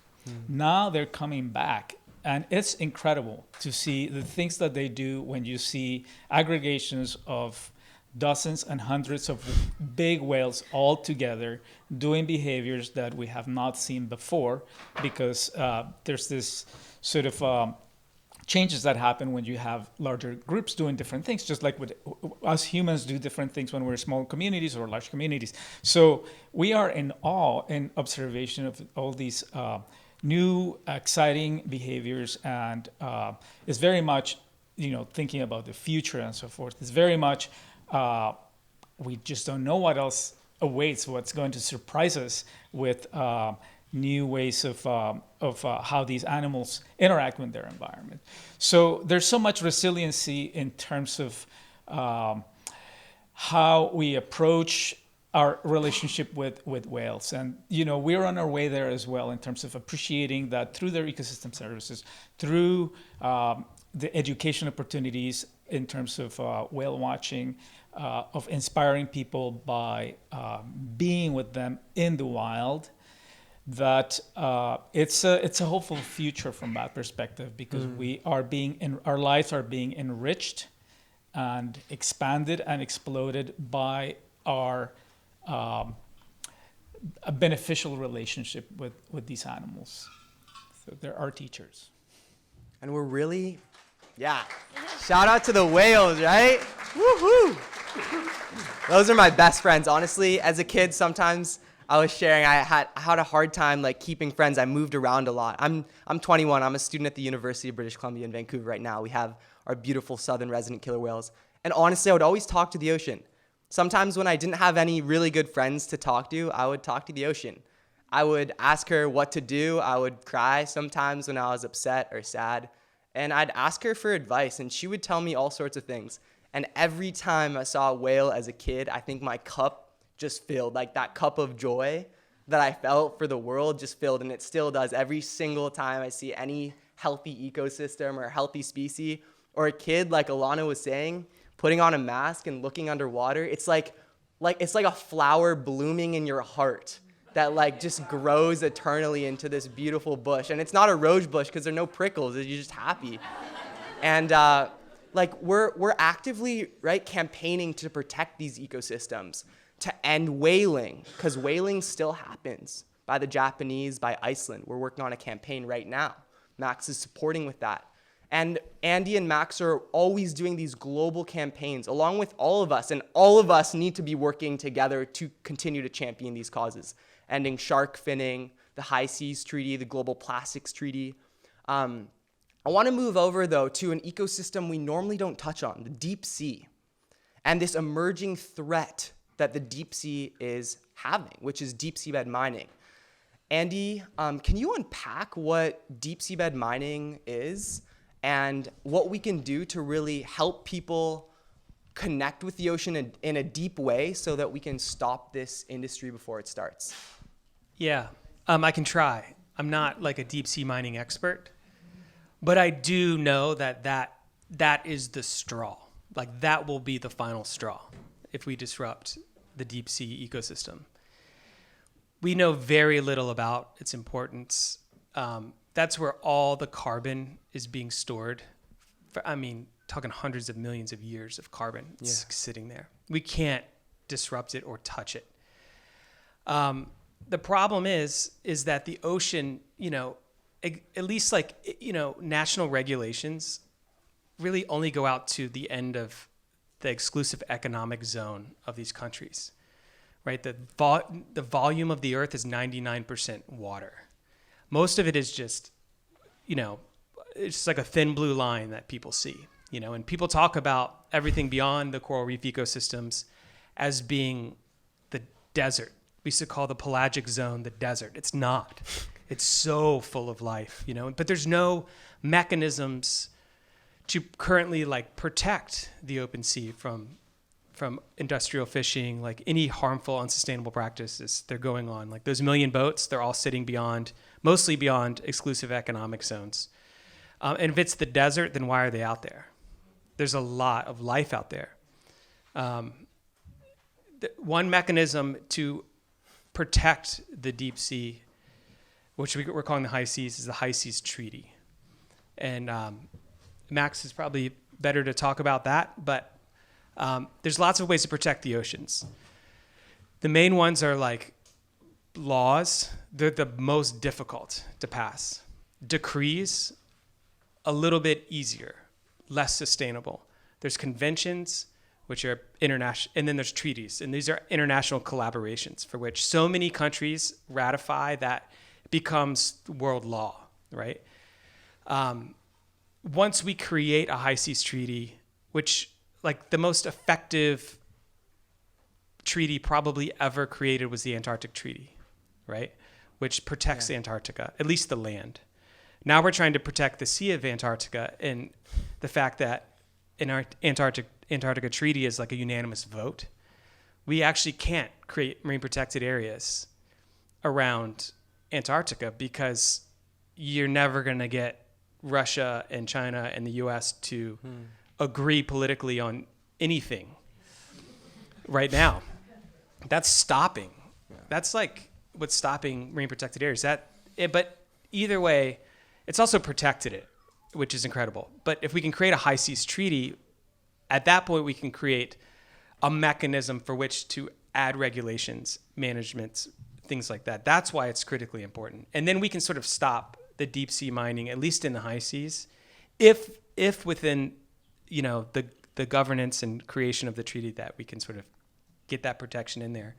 Now they're coming back, and it's incredible to see the things that they do when you see aggregations of dozens and hundreds of big whales all together doing behaviors that we have not seen before, because there's this sort of changes that happen when you have larger groups doing different things, just like with us humans do different things when we're small communities or large communities. So we are in awe and observation of all these new exciting behaviors, and it's very much, thinking about the future and so forth. It's very much, we just don't know what else awaits, what's going to surprise us with new ways of how these animals interact with their environment. So there's so much resiliency in terms of how we approach our relationship with whales. And, we're on our way there as well in terms of appreciating that through their ecosystem services, through the education opportunities in terms of whale watching, of inspiring people by being with them in the wild, that it's a hopeful future from that perspective, because our lives are being enriched and expanded and exploded by our a beneficial relationship with these animals. So they're our teachers. And we're really, shout out to the whales, right? Woohoo! Those are my best friends. Honestly, as a kid, sometimes I was sharing, I had a hard time like keeping friends. I moved around a lot. I'm 21. I'm a student at the University of British Columbia in Vancouver right now. We have our beautiful southern resident killer whales. And honestly, I would always talk to the ocean. Sometimes when I didn't have any really good friends to talk to, I would talk to the ocean. I would ask her what to do. I would cry sometimes when I was upset or sad. And I'd ask her for advice, and she would tell me all sorts of things. And every time I saw a whale as a kid, I think my cup just filled. Like that cup of joy that I felt for the world just filled, and it still does. Every single time I see any healthy ecosystem or healthy species, or a kid, like Alana was saying, putting on a mask and looking underwater, it's like a flower blooming in your heart that like just grows eternally into this beautiful bush. And it's not a rose bush because there are no prickles. You're just happy. And like we're actively, right, campaigning to protect these ecosystems, to end whaling, because whaling still happens by the Japanese, by Iceland. We're working on a campaign right now. Max is supporting with that. And Andy and Max are always doing these global campaigns along with all of us, and all of us need to be working together to continue to champion these causes. Ending shark finning, the High Seas Treaty, the Global Plastics Treaty. I want to move over, though, to an ecosystem we normally don't touch on, the deep sea, and this emerging threat that the deep sea is having, which is deep seabed mining. Andy, can you unpack what deep seabed mining is and what we can do to really help people connect with the ocean in a deep way so that we can stop this industry before it starts? Yeah, I can try. I'm not like a deep sea mining expert, but I do know that is the straw. Like that will be the final straw if we disrupt the deep sea ecosystem. We know very little about its importance. That's where all the carbon is being stored. Talking hundreds of millions of years of carbon sitting there. We can't disrupt it or touch it. The problem is that the ocean, at least national regulations really only go out to the end of the exclusive economic zone of these countries, right? The volume of the earth is 99% water. Most of it is just, it's just like a thin blue line that people see, and people talk about everything beyond the coral reef ecosystems as being the desert. We used to call the pelagic zone the desert. It's not. It's so full of life, but there's no mechanisms to currently protect the open sea from industrial fishing, like any harmful, unsustainable practices they're going on. Like those 1 million boats, they're all sitting mostly beyond exclusive economic zones. And if it's the desert, then why are they out there? There's a lot of life out there. One mechanism to protect the deep sea, which we're calling the high seas, is the High Seas Treaty. And Max is probably better to talk about that, but there's lots of ways to protect the oceans. The main ones are like laws. They're the most difficult to pass. Decrees, a little bit easier, less sustainable. There's conventions, which are international, and then there's treaties, and these are international collaborations for which so many countries ratify that it becomes world law, right? Once we create a high seas treaty, which the most effective treaty probably ever created was the Antarctic Treaty, right? Which protects Antarctica, at least the land. Now we're trying to protect the Sea of Antarctica, and the fact that an Antarctica Treaty is like a unanimous vote. We actually can't create marine protected areas around Antarctica because you're never going to get Russia and China and the US to agree politically on anything right now. That's stopping. That's like what's stopping marine protected areas. But either way, it's also protected it, which is incredible. But if we can create a high seas treaty, at that point we can create a mechanism for which to add regulations, management things like that. That's why it's critically important. And then we can sort of stop the deep sea mining, at least in the high seas, if within, the governance and creation of the treaty that we can sort of get that protection in there.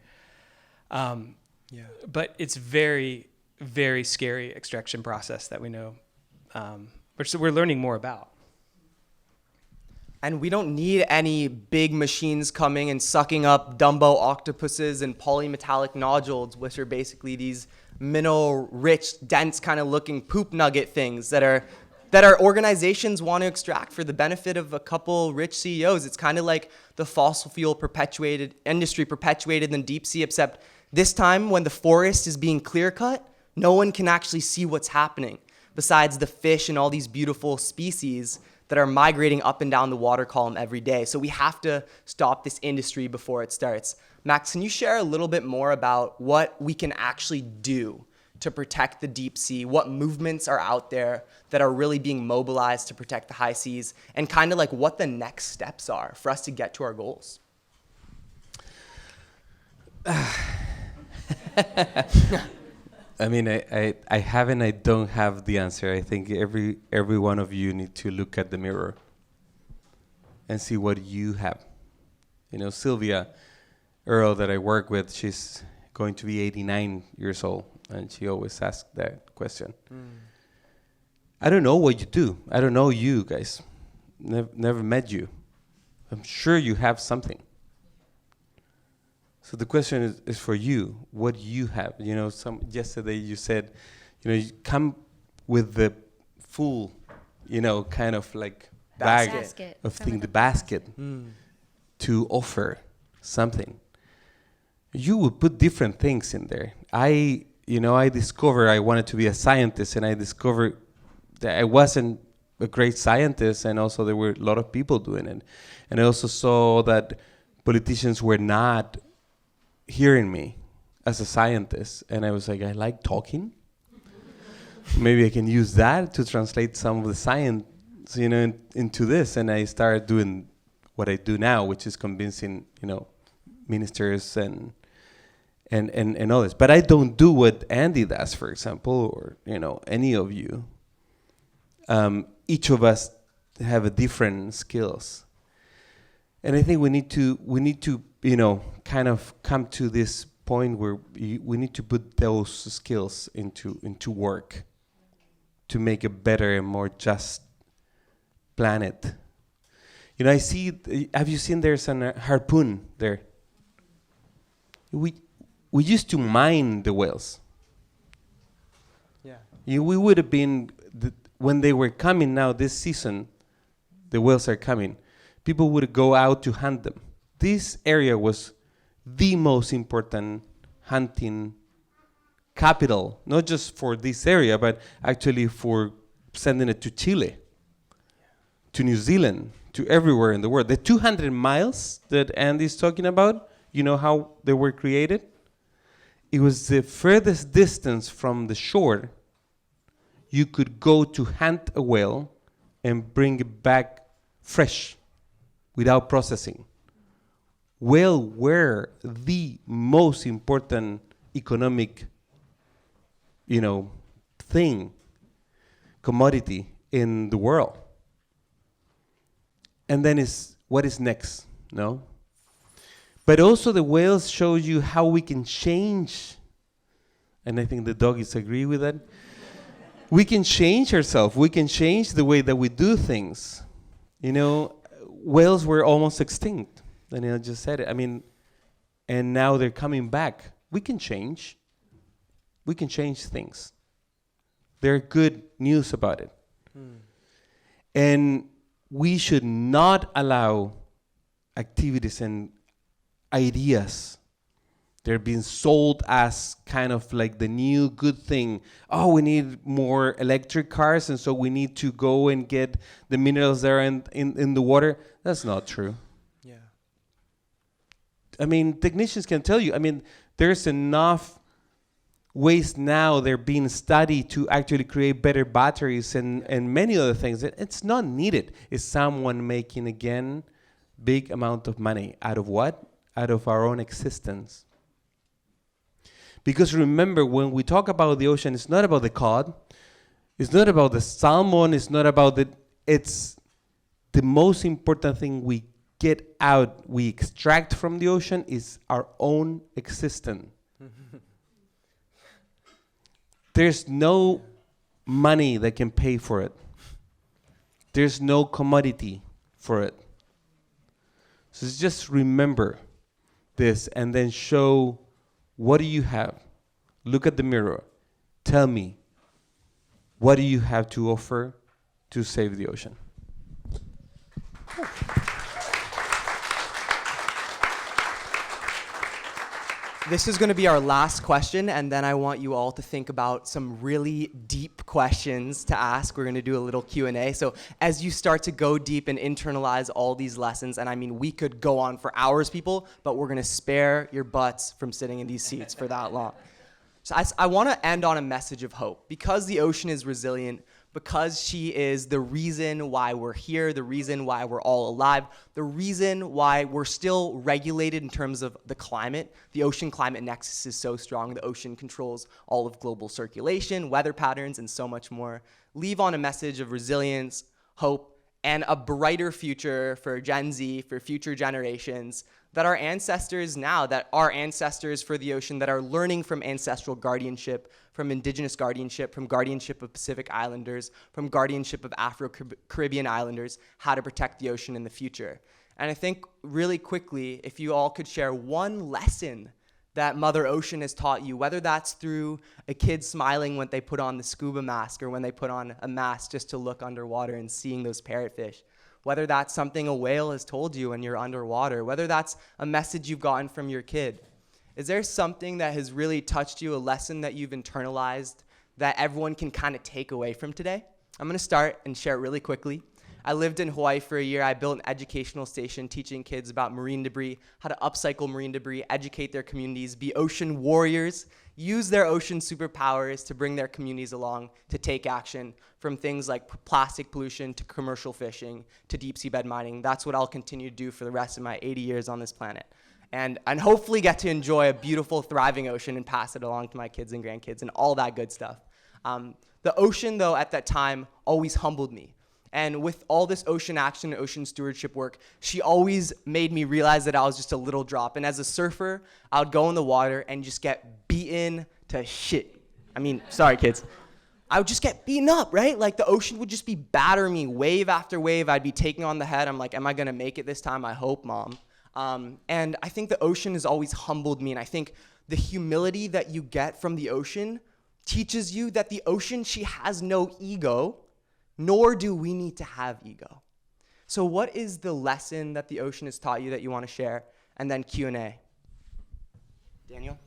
But it's very, very scary extraction process that we know, which we're learning more about. And we don't need any big machines coming and sucking up Dumbo octopuses and polymetallic nodules, which are basically these mineral-rich, dense kind of looking poop nugget things that our organizations want to extract for the benefit of a couple rich CEOs. It's kind of like the fossil fuel industry perpetuated in deep sea, except this time when the forest is being clear-cut, no one can actually see what's happening besides the fish and all these beautiful species that are migrating up and down the water column every day. So we have to stop this industry before it starts. Max, can you share a little bit more about what we can actually do to protect the deep sea? What movements are out there that are really being mobilized to protect the high seas, and kind of like what the next steps are for us to get to our goals? I mean, I have and I don't have the answer. I think every one of you need to look at the mirror and see what you have. Sylvia Earle that I work with, she's going to be 89 years old, and she always asks that question. I don't know what you do. I don't know you guys. Never met you. I'm sure you have something. So the question is for you. What do you have? Yesterday you said, you come with the full, kind of like bag Basket. of things, the basket, to offer something. You would put different things in there. I discovered I wanted to be a scientist, and I discovered that I wasn't a great scientist, and also there were a lot of people doing it. And I also saw that politicians were not hearing me as a scientist, and I was like, I like talking. Maybe I can use that to translate some of the science, into this. And I started doing what I do now, which is convincing, ministers and others. But I don't do what Andy does, for example, or any of you. Each of us have a different skills, and I think we need to kind of come to this point where we need to put those skills into work to make a better and more just planet. I see. Have you seen there's a harpoon there? We used to mine the whales. Yeah. We would have been when they were coming. Now this season, the whales are coming. People would go out to hunt them. This area was the most important hunting capital, not just for this area, but actually for sending it to Chile, to New Zealand, to everywhere in the world. The 200 miles that Andy's talking about, you know how they were created? It was the furthest distance from the shore you could go to hunt a whale and bring it back fresh without processing. Whales were the most important economic, commodity in the world. And then what is next, no? But also the whales show you how we can change, and I think the doggies agree with that. We can change ourselves. We can change the way that we do things. Whales were almost extinct. Daniel just said it. And now they're coming back. We can change. We can change things. There are good news about it. And we should not allow activities and ideas they're being sold as kind of like the new good thing. Oh, we need more electric cars, and so we need to go and get the minerals that are in the water. That's not true. Yeah. Technicians can tell you, there's enough ways now they're being studied to actually create better batteries and many other things. It's not needed. Is someone making, again, big amount of money. Out of what? Out of our own existence. Because remember, when we talk about the ocean, it's not about the cod, it's not about the salmon, it's not about it's the most important thing we get out, we extract from the ocean is our own existence. There's no money that can pay for it. There's no commodity for it. So just remember this and then show, what do you have? Look at the mirror. Tell me, what do you have to offer to save the ocean? This is going to be our last question, and then I want you all to think about some really deep questions to ask. We're going to do a little Q&A. So as you start to go deep and internalize all these lessons, and I mean, we could go on for hours, people, but we're going to spare your butts from sitting in these seats for that long. So I want to end on a message of hope. Because the ocean is resilient, because she is the reason why we're here, the reason why we're all alive, the reason why we're still regulated in terms of the climate. The ocean climate nexus is so strong. The ocean controls all of global circulation, weather patterns, and so much more. Leave on a message of resilience, hope, and a brighter future for Gen Z, for future generations, that our ancestors now, that are ancestors for the ocean, that are learning from ancestral guardianship, from indigenous guardianship, from guardianship of Pacific Islanders, from guardianship of Afro-Caribbean Islanders, how to protect the ocean in the future. And I think really quickly, if you all could share one lesson that Mother Ocean has taught you, whether that's through a kid smiling when they put on the scuba mask or when they put on a mask just to look underwater and seeing those parrotfish, whether that's something a whale has told you when you're underwater, whether that's a message you've gotten from your kid. Is there something that has really touched you, a lesson that you've internalized that everyone can kind of take away from today? I'm going to start and share it really quickly. I lived in Hawaii for a year. I built an educational station teaching kids about marine debris, how to upcycle marine debris, educate their communities, be ocean warriors, use their ocean superpowers to bring their communities along to take action, from things like plastic pollution to commercial fishing to deep seabed mining. That's what I'll continue to do for the rest of my 80 years on this planet. And hopefully get to enjoy a beautiful, thriving ocean and pass it along to my kids and grandkids and all that good stuff. The ocean, though, at that time always humbled me. And with all this ocean action and ocean stewardship work, she always made me realize that I was just a little drop. And as a surfer, I would go in the water and just get beaten to shit. I mean, sorry, kids. I would just get beaten up, right? Like the ocean would just be battering me wave after wave. I'd be taking on the head. I'm like, am I going to make it this time? I hope, Mom. And I think the ocean has always humbled me. And I think the humility that you get from the ocean teaches you that the ocean, she has no ego, nor do we need to have ego. So what is the lesson that the ocean has taught you that you want to share? And then Q&A. Daniel?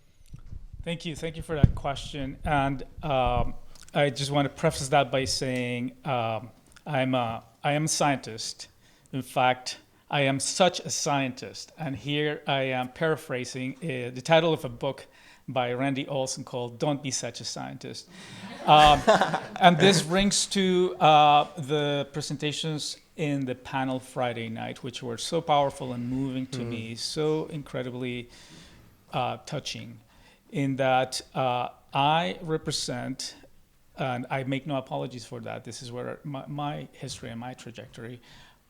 Thank you for that question. And I just want to preface that by saying I am a scientist. In fact, I am such a scientist. And here I am paraphrasing the title of a book by Randy Olson called Don't Be Such a Scientist. And this brings to the presentations in the panel Friday night, which were so powerful and moving to me, so incredibly touching, in that I represent, and I make no apologies for that, this is where my history and my trajectory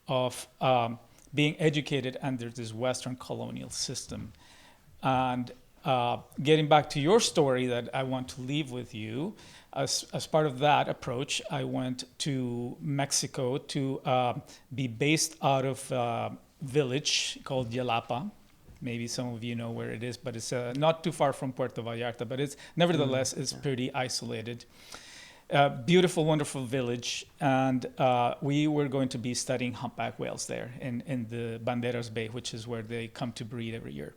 of being educated under this Western colonial system. And getting back to your story that I want to leave with you, as part of that approach, I went to Mexico to be based out of a village called Yalapa. Maybe some of you know where it is, but it's not too far from Puerto Vallarta, but it's nevertheless it's pretty isolated. Beautiful, wonderful village, and we were going to be studying humpback whales there in the Banderas Bay, which is where they come to breed every year.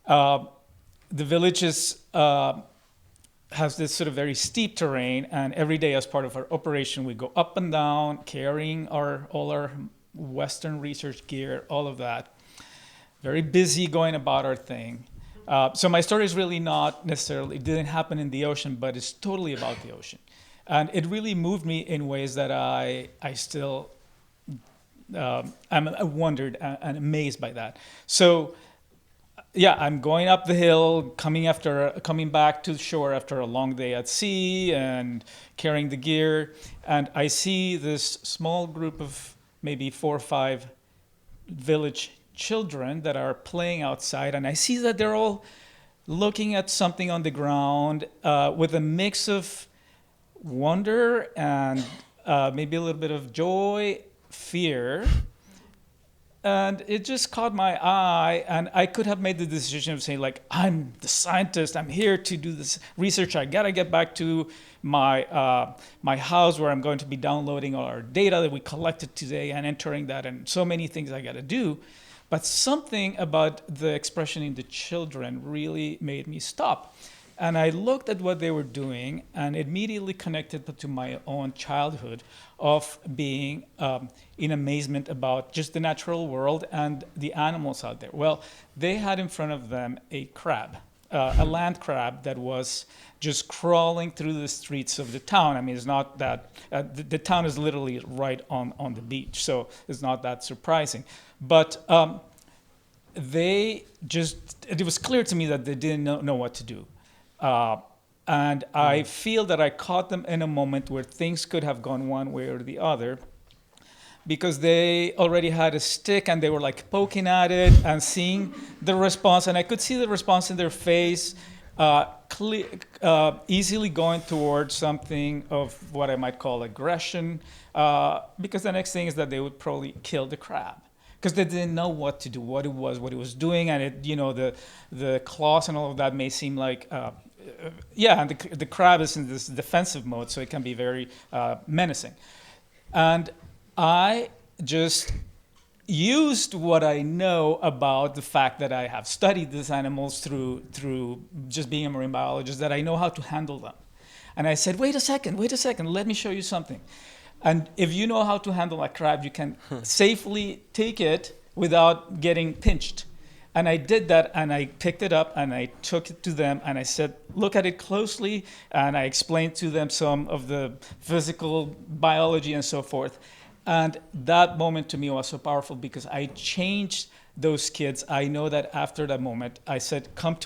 The village has this sort of very steep terrain, and every day as part of our operation, we go up and down, carrying all our Western research gear, all of that. Very busy going about our thing. So my story is really not necessarily, it didn't happen in the ocean, but it's totally about the ocean. And it really moved me in ways that I still I'm wondered and amazed by that. So yeah, I'm going up the hill, coming back to the shore after a long day at sea and carrying the gear, and I see this small group of maybe 4 or 5 village children that are playing outside, and I see that they're all looking at something on the ground with a mix of wonder and maybe a little bit of joy, fear. And it just caught my eye, and I could have made the decision of saying, like, I'm the scientist, I'm here to do this research, I gotta get back to my house where I'm going to be downloading all our data that we collected today and entering that, and so many things I gotta do. But something about the expression in the children really made me stop. And I looked at what they were doing and immediately connected to my own childhood of being in amazement about just the natural world and the animals out there. Well, they had in front of them a crab, a land crab that was just crawling through the streets of the town. I mean, it's not that, the town is literally right on the beach, so it's not that surprising. But it was clear to me that they didn't know what to do. And I feel that I caught them in a moment where things could have gone one way or the other, because they already had a stick and they were like poking at it and seeing the response. And I could see the response in their face, easily going towards something of what I might call aggression, because the next thing is that they would probably kill the crab, because they didn't know what to do, what it was doing, and it, the claws and all of that may seem like, and the crab is in this defensive mode, so it can be very menacing. And I just used what I know about the fact that I have studied these animals through just being a marine biologist, that I know how to handle them. And I said, wait a second, let me show you something. And if you know how to handle a crab, you can safely take it without getting pinched. And I did that, and I picked it up, and I took it to them, and I said, look at it closely, and I explained to them some of the physical biology and so forth. And that moment to me was so powerful, because I changed those kids. I know that after that moment, I said, come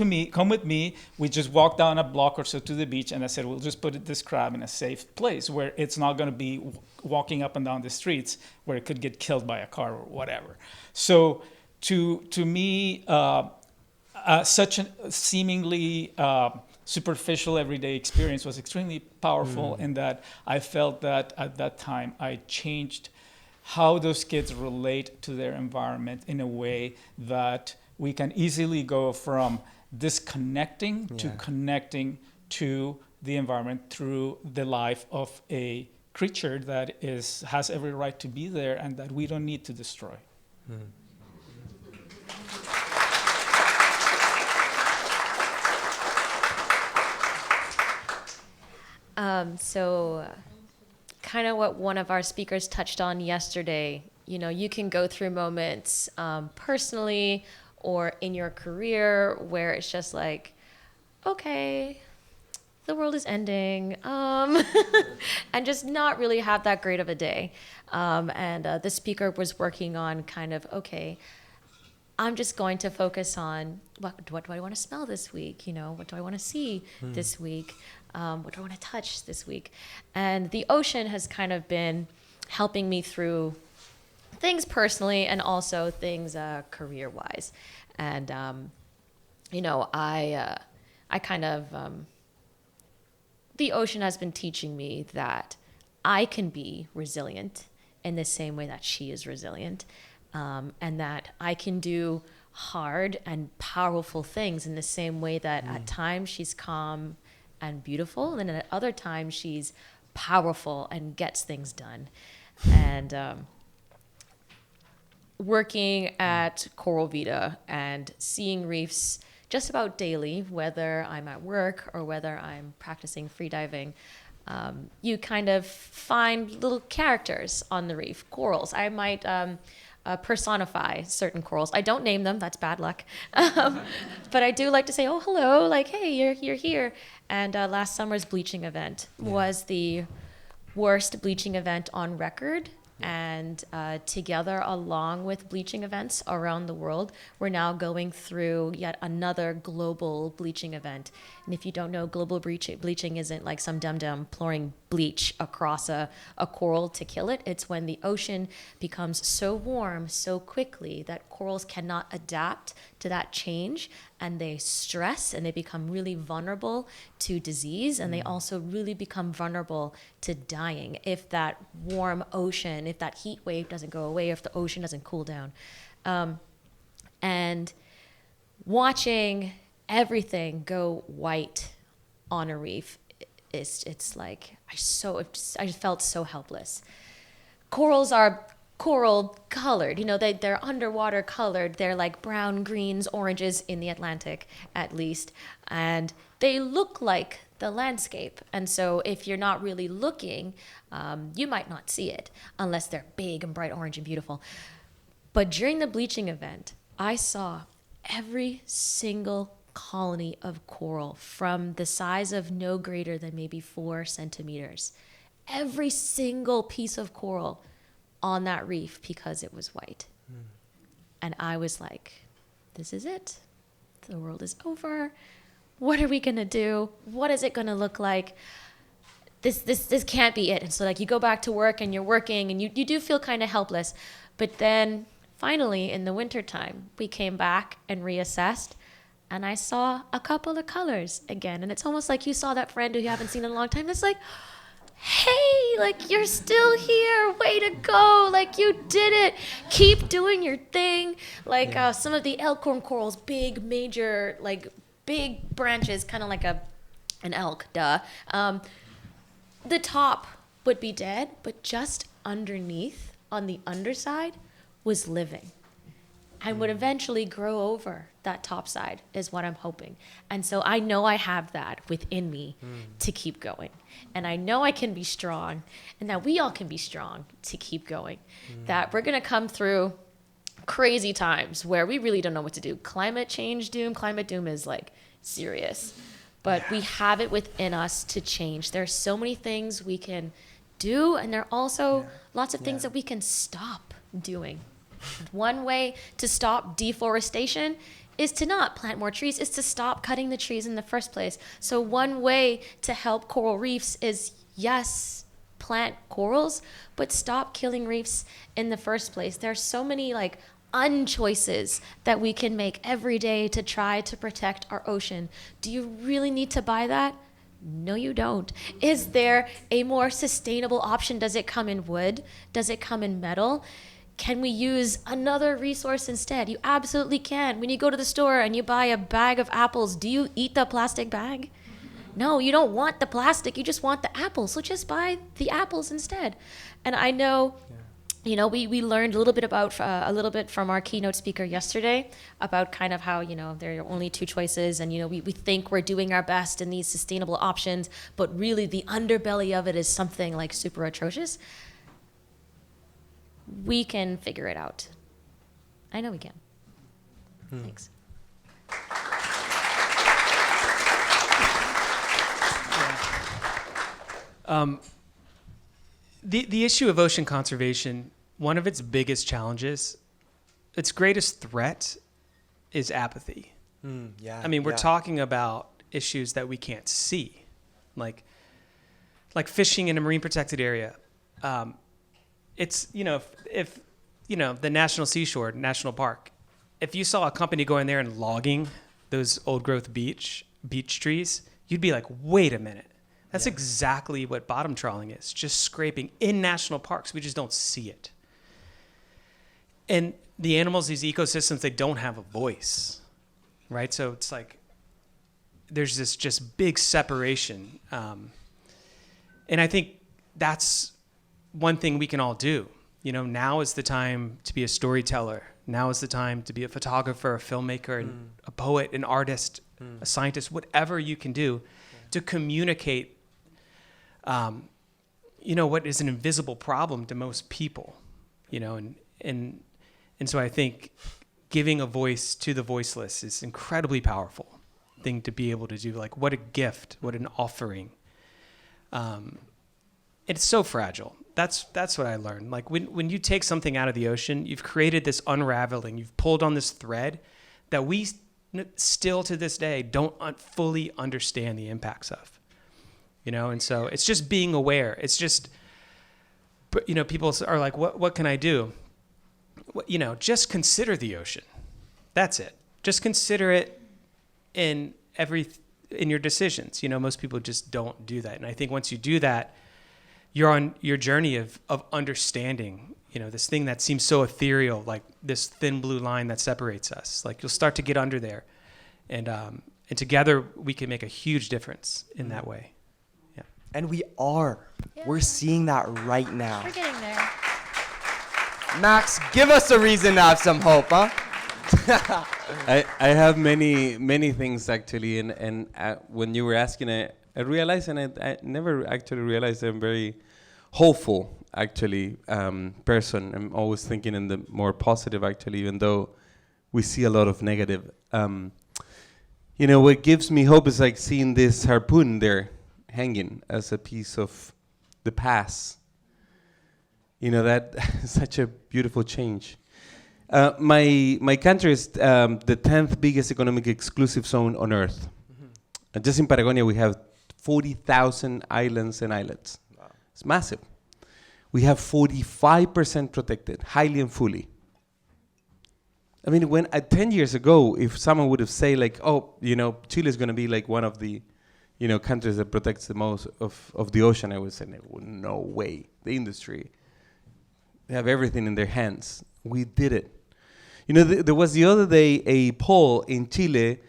with me. We just walked down a block or so to the beach, and I said, we'll just put this crab in a safe place where it's not going to be walking up and down the streets where it could get killed by a car or whatever. So to me, such a seemingly superficial everyday experience was extremely powerful in that I felt that at that time I changed how those kids relate to their environment in a way that we can easily go from disconnecting to connecting to the environment through the life of a creature that has every right to be there and that we don't need to destroy. So kind of what one of our speakers touched on yesterday, you can go through moments personally or in your career where it's just like, okay, the world is ending, and just not really have that great of a day. And the speaker was working on kind of, okay, I'm just going to focus on what do I want to smell this week? What do I want to see this week? What do I want to touch this week? And the ocean has kind of been helping me through things personally and also things career-wise. And, I kind of, the ocean has been teaching me that I can be resilient in the same way that she is resilient. And that I can do hard and powerful things in the same way that at times she's calm and beautiful, and then at other times she's powerful and gets things done. And working at Coral Vita and seeing reefs just about daily, whether I'm at work or whether I'm practicing freediving, you kind of find little characters on the reef, corals. I might personify certain corals. I don't name them, that's bad luck. But I do like to say, oh, hello, like, hey, you're here. And last summer's bleaching event was the worst bleaching event on record And together, along with bleaching events around the world, we're now going through yet another global bleaching event. And if you don't know, global bleaching isn't like some dum-dum pouring bleach across a coral to kill it. It's when the ocean becomes so warm so quickly that corals cannot adapt to that change, and they stress and they become really vulnerable to disease, and they also really become vulnerable to dying if that warm ocean, if that heat wave doesn't go away, if the ocean doesn't cool down. And watching everything go white on a reef, it's like I just felt so helpless. Corals are coral colored, they're underwater colored. They're like brown, greens, oranges in the Atlantic at least, and they look like the landscape. And so if you're not really looking, you might not see it unless they're big and bright orange and beautiful. But during the bleaching event, I saw every single colony of coral from the size of no greater than maybe 4 centimeters. Every single piece of coral on that reef because it was white. And I was like, this is it. The world is over. What are we gonna do? What is it gonna look like? This can't be it. And so like you go back to work and you're working and you do feel kind of helpless. But then finally in the wintertime, we came back and reassessed, and I saw a couple of colors again. And it's almost like you saw that friend who you haven't seen in a long time. It's like, hey, like you're still here, way to go, like you did it, keep doing your thing. Like some of the elkhorn corals, big major, like big branches, kind of like an elk, duh. The top would be dead, but just underneath on the underside was living and would eventually grow over that top side is what I'm hoping. And so I know I have that within me to keep going. And I know I can be strong, and that we all can be strong to keep going. That we're going to come through crazy times where we really don't know what to do. Climate doom is like serious. But we have it within us to change. There's so many things we can do, and there are also lots of things that we can stop doing. One way to stop deforestation is to not plant more trees, is to stop cutting the trees in the first place. So one way to help coral reefs is, yes, plant corals, but stop killing reefs in the first place. There are so many like unchoices that we can make every day to try to protect our ocean. Do you really need to buy that? No, you don't. Is there a more sustainable option? Does it come in wood? Does it come in metal? Can we use another resource instead? You absolutely can. When you go to the store and you buy a bag of apples, do you eat the plastic bag? No, you don't want the plastic. You just want the apples. So just buy the apples instead. And I know, we learned a little bit from our keynote speaker yesterday about kind of how, there are only 2 choices. And, we think we're doing our best in these sustainable options, but really the underbelly of it is something like super atrocious. We can figure it out. I know we can. Thanks. The issue of ocean conservation, one of its biggest challenges, its greatest threat is apathy. I mean, we're talking about issues that we can't see, like fishing in a marine protected area. It's, if the National Seashore National Park, if you saw a company going there and logging those old growth beach trees, you'd be like, wait a minute. That's exactly what bottom trawling is, just scraping in national parks. We just don't see it. And the animals, these ecosystems, they don't have a voice, right? So it's like there's this just big separation. And I think that's one thing we can all do. Now is the time to be a storyteller. Now is the time to be a photographer, a filmmaker, and a poet, an artist, a scientist, whatever you can do to communicate, what is an invisible problem to most people, and so I think giving a voice to the voiceless is incredibly powerful thing to be able to do. Like, what a gift, what an offering. It's so fragile. That's what I learned. Like when you take something out of the ocean, you've created this unraveling. You've pulled on this thread that we still to this day don't fully understand the impacts of. And so it's just being aware. It's just, people are like, what can I do? Just consider the ocean. That's it. Just consider it in your decisions. Most people just don't do that. And I think once you do that, you're on your journey of understanding, this thing that seems so ethereal, like this thin blue line that separates us. Like you'll start to get under there, and together we can make a huge difference in that way. Yeah. And we are. Yeah. We're seeing that right now. We're getting there. Max, give us a reason to have some hope, huh? I have many things actually, and when you were asking, I realized, and I never actually realized I'm very hopeful actually person. I'm always thinking in the more positive actually, even though we see a lot of negative. What gives me hope is like seeing this harpoon there hanging as a piece of the past. That is such a beautiful change. My country is the 10th biggest economic exclusive zone on Earth. And just in Patagonia, we have 40,000 islands and islets. Wow. It's massive. We have 45% protected, highly and fully. I mean, when 10 years ago, if someone would have said like, Chile is going to be like one of the, countries that protects the most of the ocean, I would say, no way. The industry, they have everything in their hands. We did it. There was the other day a poll in Chile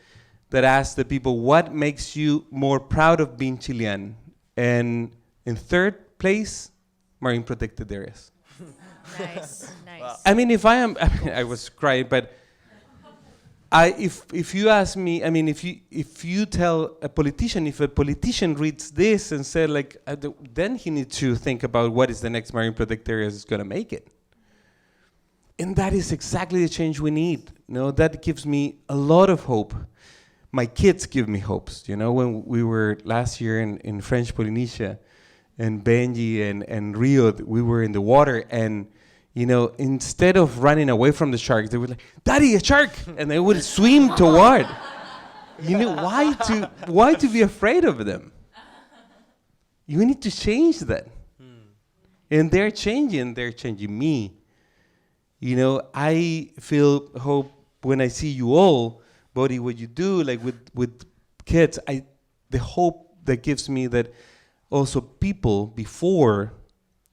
that asked the people, what makes you more proud of being Chilean? And in third place, marine protected areas. Nice. Wow. I mean, I was crying, but if you ask me, I mean, if you tell a politician reads this and said like, then he needs to think about what is the next marine protected area is going to make it. And that is exactly the change we need. That gives me a lot of hope. My kids give me hopes. When we were last year in French Polynesia, and Benji and Rio, we were in the water, and instead of running away from the sharks, they were like, "Daddy, a shark!" and they would swim toward. Why to be afraid of them? You need to change that. And they're changing me. I feel hope when I see you all, Bodhi, what you do, like with kids, the hope that gives me that also people before,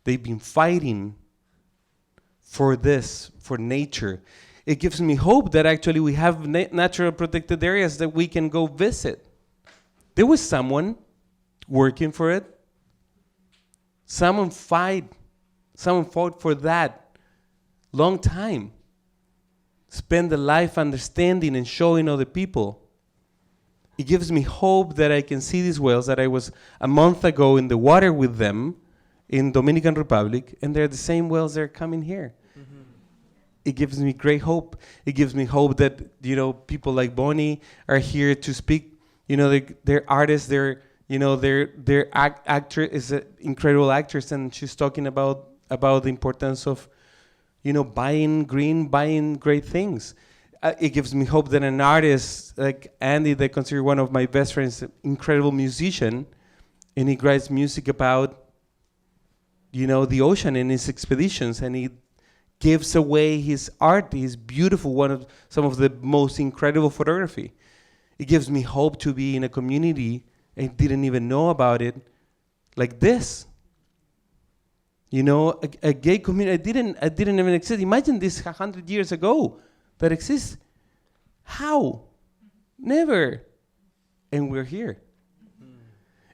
they've been fighting for this, for nature. It gives me hope that actually we have natural protected areas that we can go visit. There was someone working for it. Someone fought for that long time. Spend the life understanding and showing other people. It gives me hope that I can see these whales that I was a month ago in the water with them in Dominican Republic, and they're the same whales that are coming here. Mm-hmm. It gives me great hope. It gives me hope that people like Bonnie are here to speak. They're artists. They're actress is an incredible actress, and she's talking about the importance of buying great things. It gives me hope that an artist like Andy, that I consider one of my best friends, incredible musician, and he writes music about, the ocean and his expeditions, and he gives away his art. He's beautiful, some of the most incredible photography. It gives me hope to be in a community I didn't even know about it, like this. A gay community I didn't even exist. Imagine this 100 years ago that exists. How? Never. And we're here.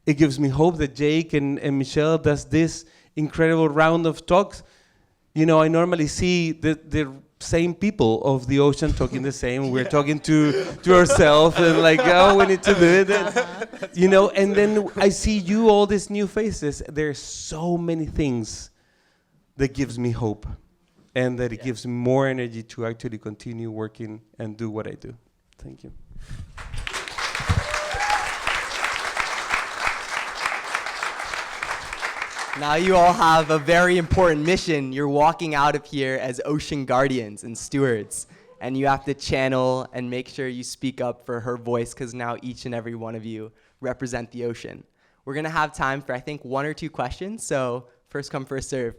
It gives me hope that Jake and Michelle does this incredible round of talks. I normally see the same people of the ocean talking the same. We're talking to ourselves and like, we need to do it. And then I see you, all these new faces. There's so many things that gives me hope, and that it gives me more energy to actually continue working and do what I do. Thank you. Now you all have a very important mission. You're walking out of here as ocean guardians and stewards. And you have to channel and make sure you speak up for her voice, because now each and every one of you represent the ocean. We're going to have time for, I think, 1 or 2 questions. So first come, first serve.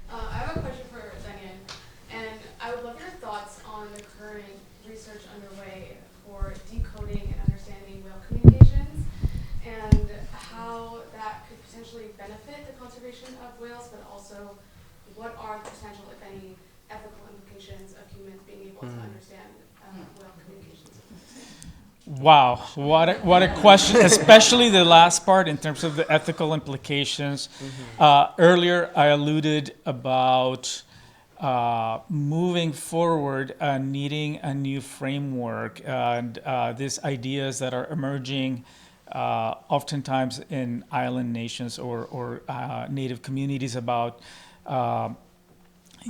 I have a question for Daniel, and I would love your thoughts on the current research underway for decoding and understanding whale communications, and how that could potentially benefit the conservation of whales, but also what are the potential, if any, ethical implications of humans being able to understand whale communications. Wow, what a question, especially the last part in terms of the ethical implications. Earlier, I alluded about moving forward and needing a new framework, and these ideas that are emerging oftentimes in island nations or native communities about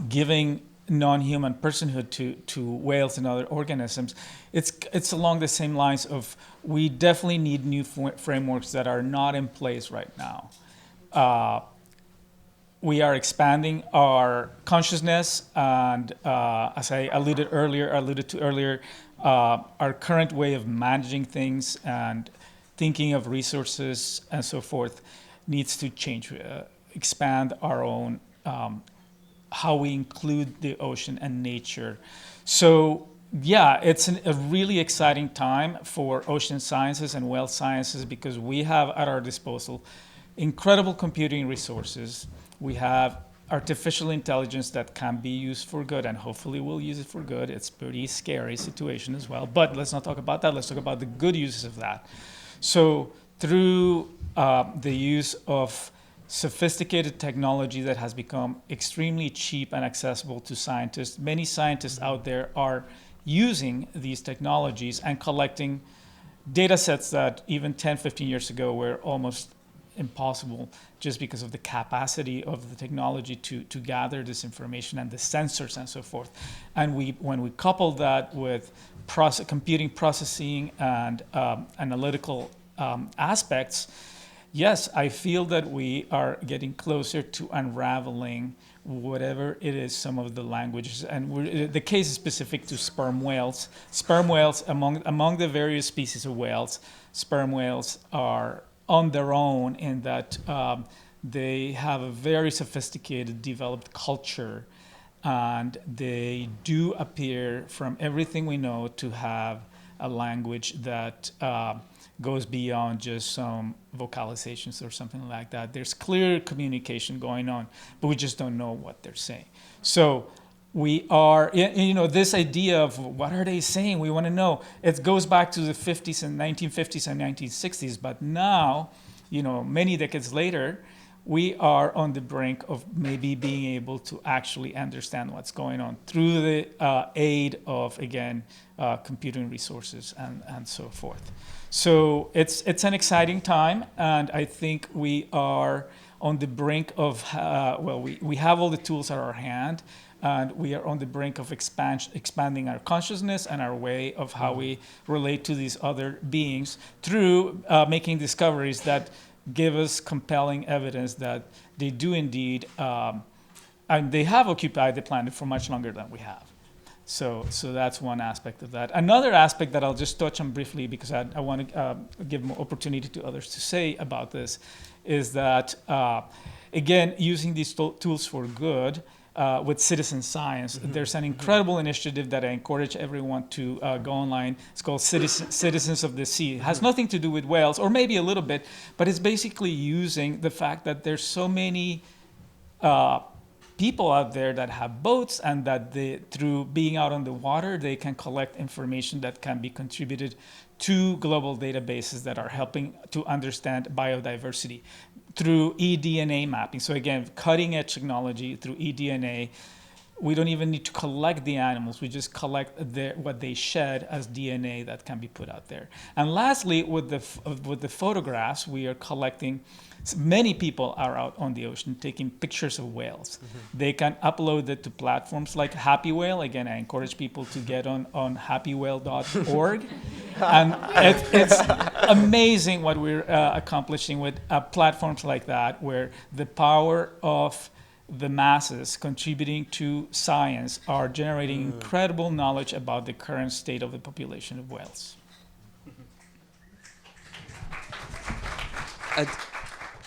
giving non-human personhood to whales and other organisms. It's along the same lines of, we definitely need new frameworks that are not in place right now. We are expanding our consciousness, and as I alluded to earlier, our current way of managing things and thinking of resources and so forth needs to change, expand our own how we include the ocean and nature. So yeah, it's a really exciting time for ocean sciences and whale sciences, because we have at our disposal incredible computing resources. We have artificial intelligence that can be used for good, and hopefully we'll use it for good. It's a pretty scary situation as well, but let's not talk about that. Let's talk about the good uses of that. So through the use of sophisticated technology that has become extremely cheap and accessible to scientists, many scientists out there are using these technologies and collecting data sets that even 10, 15 years ago were almost impossible, just because of the capacity of the technology to gather this information and the sensors and so forth. And when we couple that with computing, processing, and analytical aspects, yes, I feel that we are getting closer to unraveling whatever it is, some of the languages. And the case is specific to sperm whales. Sperm whales, among the various species of whales, sperm whales are on their own in that they have a very sophisticated, developed culture, and they do appear, from everything we know, to have a language that goes beyond just some vocalizations or something like that. There's clear communication going on, but we just don't know what they're saying. So we are, this idea of what are they saying? We want to know. It goes back to the 50s and 1950s and 1960s, but now, many decades later, we are on the brink of maybe being able to actually understand what's going on through the aid of, again, computing resources and so forth. So it's an exciting time, and I think we are on the brink of, we have all the tools at our hand, and we are on the brink of expanding our consciousness and our way of how we relate to these other beings through making discoveries that give us compelling evidence that they do indeed, and they have occupied the planet for much longer than we have. So that's one aspect of that. Another aspect that I'll just touch on briefly, because I want to give more opportunity to others to say about this, is that, again, using these tools for good with citizen science. There's an incredible initiative that I encourage everyone to go online. It's called Citizens of the Sea. It has nothing to do with whales, or maybe a little bit, but it's basically using the fact that there's so many people out there that have boats, and that through being out on the water, they can collect information that can be contributed to global databases that are helping to understand biodiversity through eDNA mapping. So again, cutting edge technology through eDNA. we don't even need to collect the animals. We just collect what they shed as DNA that can be put out there. And lastly, with the photographs, we are collecting. Many people are out on the ocean taking pictures of whales. They can upload it to platforms like Happy Whale. Again, I encourage people to get on happywhale.org. And it's amazing what we're accomplishing with platforms like that, where the power of the masses contributing to science are generating incredible knowledge about the current state of the population of whales.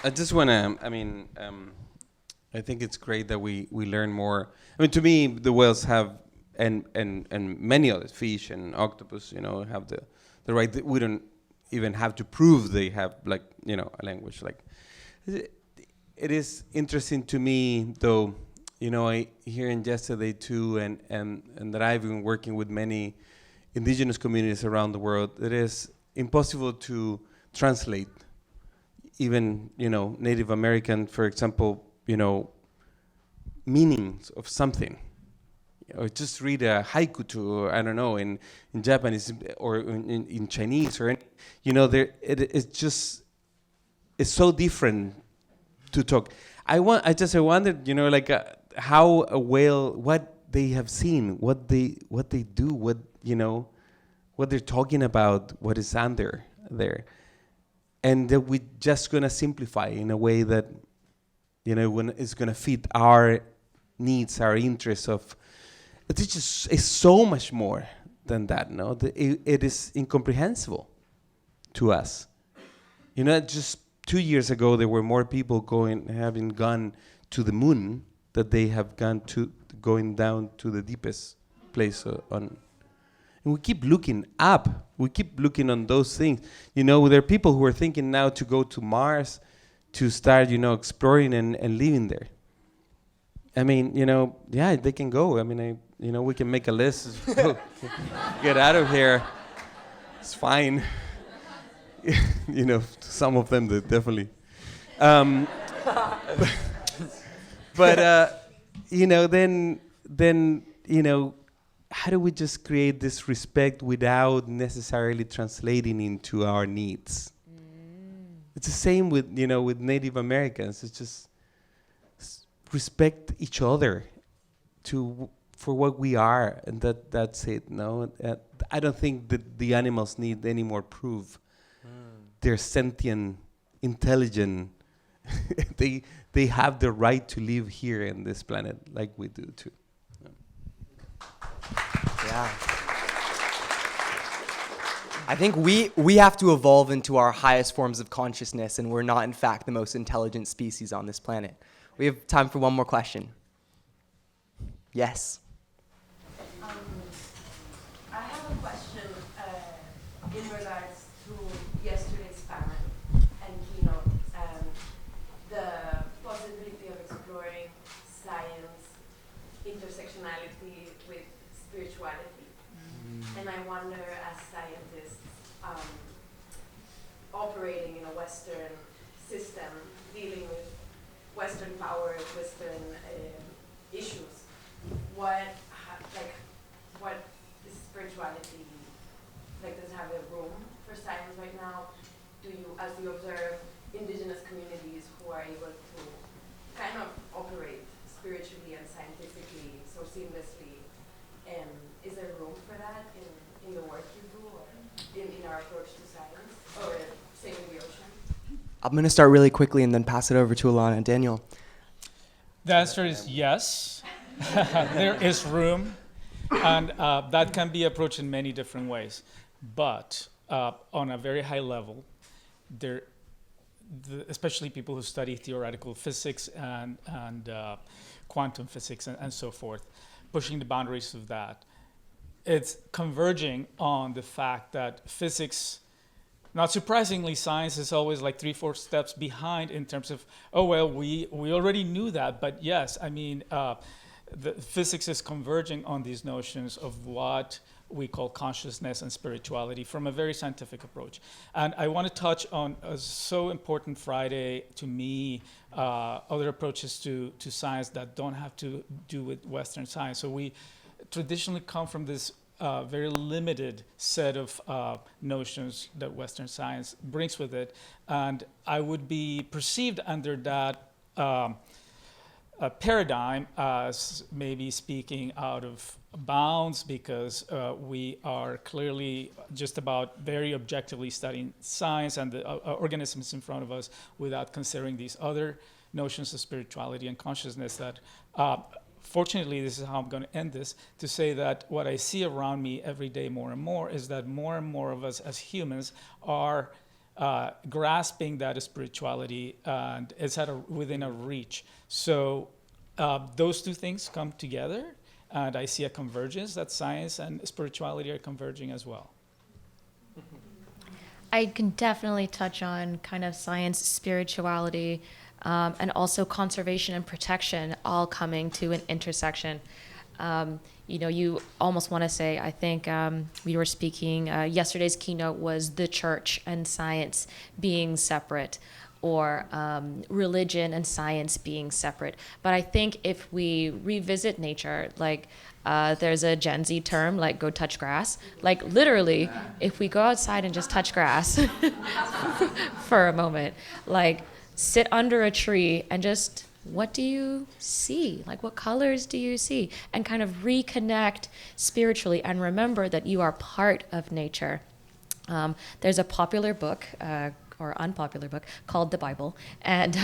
I just want to, I think it's great that we learn more. I mean, to me, the whales have, and many other fish and octopus, have the right, that we don't even have to prove they have, a language. It is interesting to me, though, I hearing yesterday too, and that I've been working with many indigenous communities around the world, it is impossible to translate even, Native American, for example, meanings of something. Or just read a haiku to, I don't know, in Japanese or in Chinese or it's so different to talk. I wondered, how a whale, what they have seen, what they do, what they're talking about, what is under there. And that we're just going to simplify in a way that, when it's going to fit our needs, our interests of. It's so much more than that, no? It is incomprehensible to us. Just 2 years ago, there were more people having gone to the moon that they have going down to the deepest place on. And we keep looking up. We keep looking on those things. There are people who are thinking now to go to Mars to start, exploring and living there. I mean, yeah, they can go. I mean, we can make a list. Get out of here. It's fine. Some of them definitely. But then how do we just create this respect without necessarily translating into our needs? It's the same with with Native Americans. It's just respect each other for what we are, and that's it. No, I don't think that the animals need any more proof. They're sentient, intelligent. they have the right to live here in this planet like we do too. Yeah. I think we have to evolve into our highest forms of consciousness, and we're not, in fact, the most intelligent species on this planet. We have time for one more question. Yes. I have a question in regards to yesterday's panel and keynote, the possibility of exploring science, intersectionality with spirituality. And I wonder, as scientists operating in a Western system, dealing with Western power, Western issues, what is spirituality, does it have a room for science right now? As you observe indigenous communities who are able to kind of operate spiritually and scientifically so seamlessly, is there room for that in the work you do, or in our approach to science, or saving the ocean? I'm going to start really quickly and then pass it over to Alana and Daniel. The answer is yes. There is room, and that can be approached in many different ways. But on a very high level, especially people who study theoretical physics and quantum physics and so forth, pushing the boundaries of that, it's converging on the fact that physics, not surprisingly, science is always like 3-4 steps behind in terms of, we already knew that, but yes, I mean, the physics is converging on these notions of what we call consciousness and spirituality from a very scientific approach. And I want to touch on a so important Friday to me, other approaches to science that don't have to do with Western science. So we traditionally come from this very limited set of notions that Western science brings with it. And I would be perceived under that paradigm as maybe speaking out of bounds, because we are clearly just about very objectively studying science and the organisms in front of us without considering these other notions of spirituality and consciousness that fortunately, this is how I'm going to end this, to say that what I see around me every day more and more is that more and more of us as humans are grasping that spirituality, and it's within a reach. So those two things come together, and I see a convergence that science and spirituality are converging as well. I can definitely touch on kind of science, spirituality, and also conservation and protection all coming to an intersection. You almost want to say, I think we were speaking, yesterday's keynote was the church and science being separate, or religion and science being separate. But I think if we revisit nature, like there's a Gen Z term, like go touch grass. Like literally, if we go outside and just touch grass for a moment, like sit under a tree and just, what do you see? Like, what colors do you see? And kind of reconnect spiritually and remember that you are part of nature. There's a popular book, or unpopular book, called the Bible. And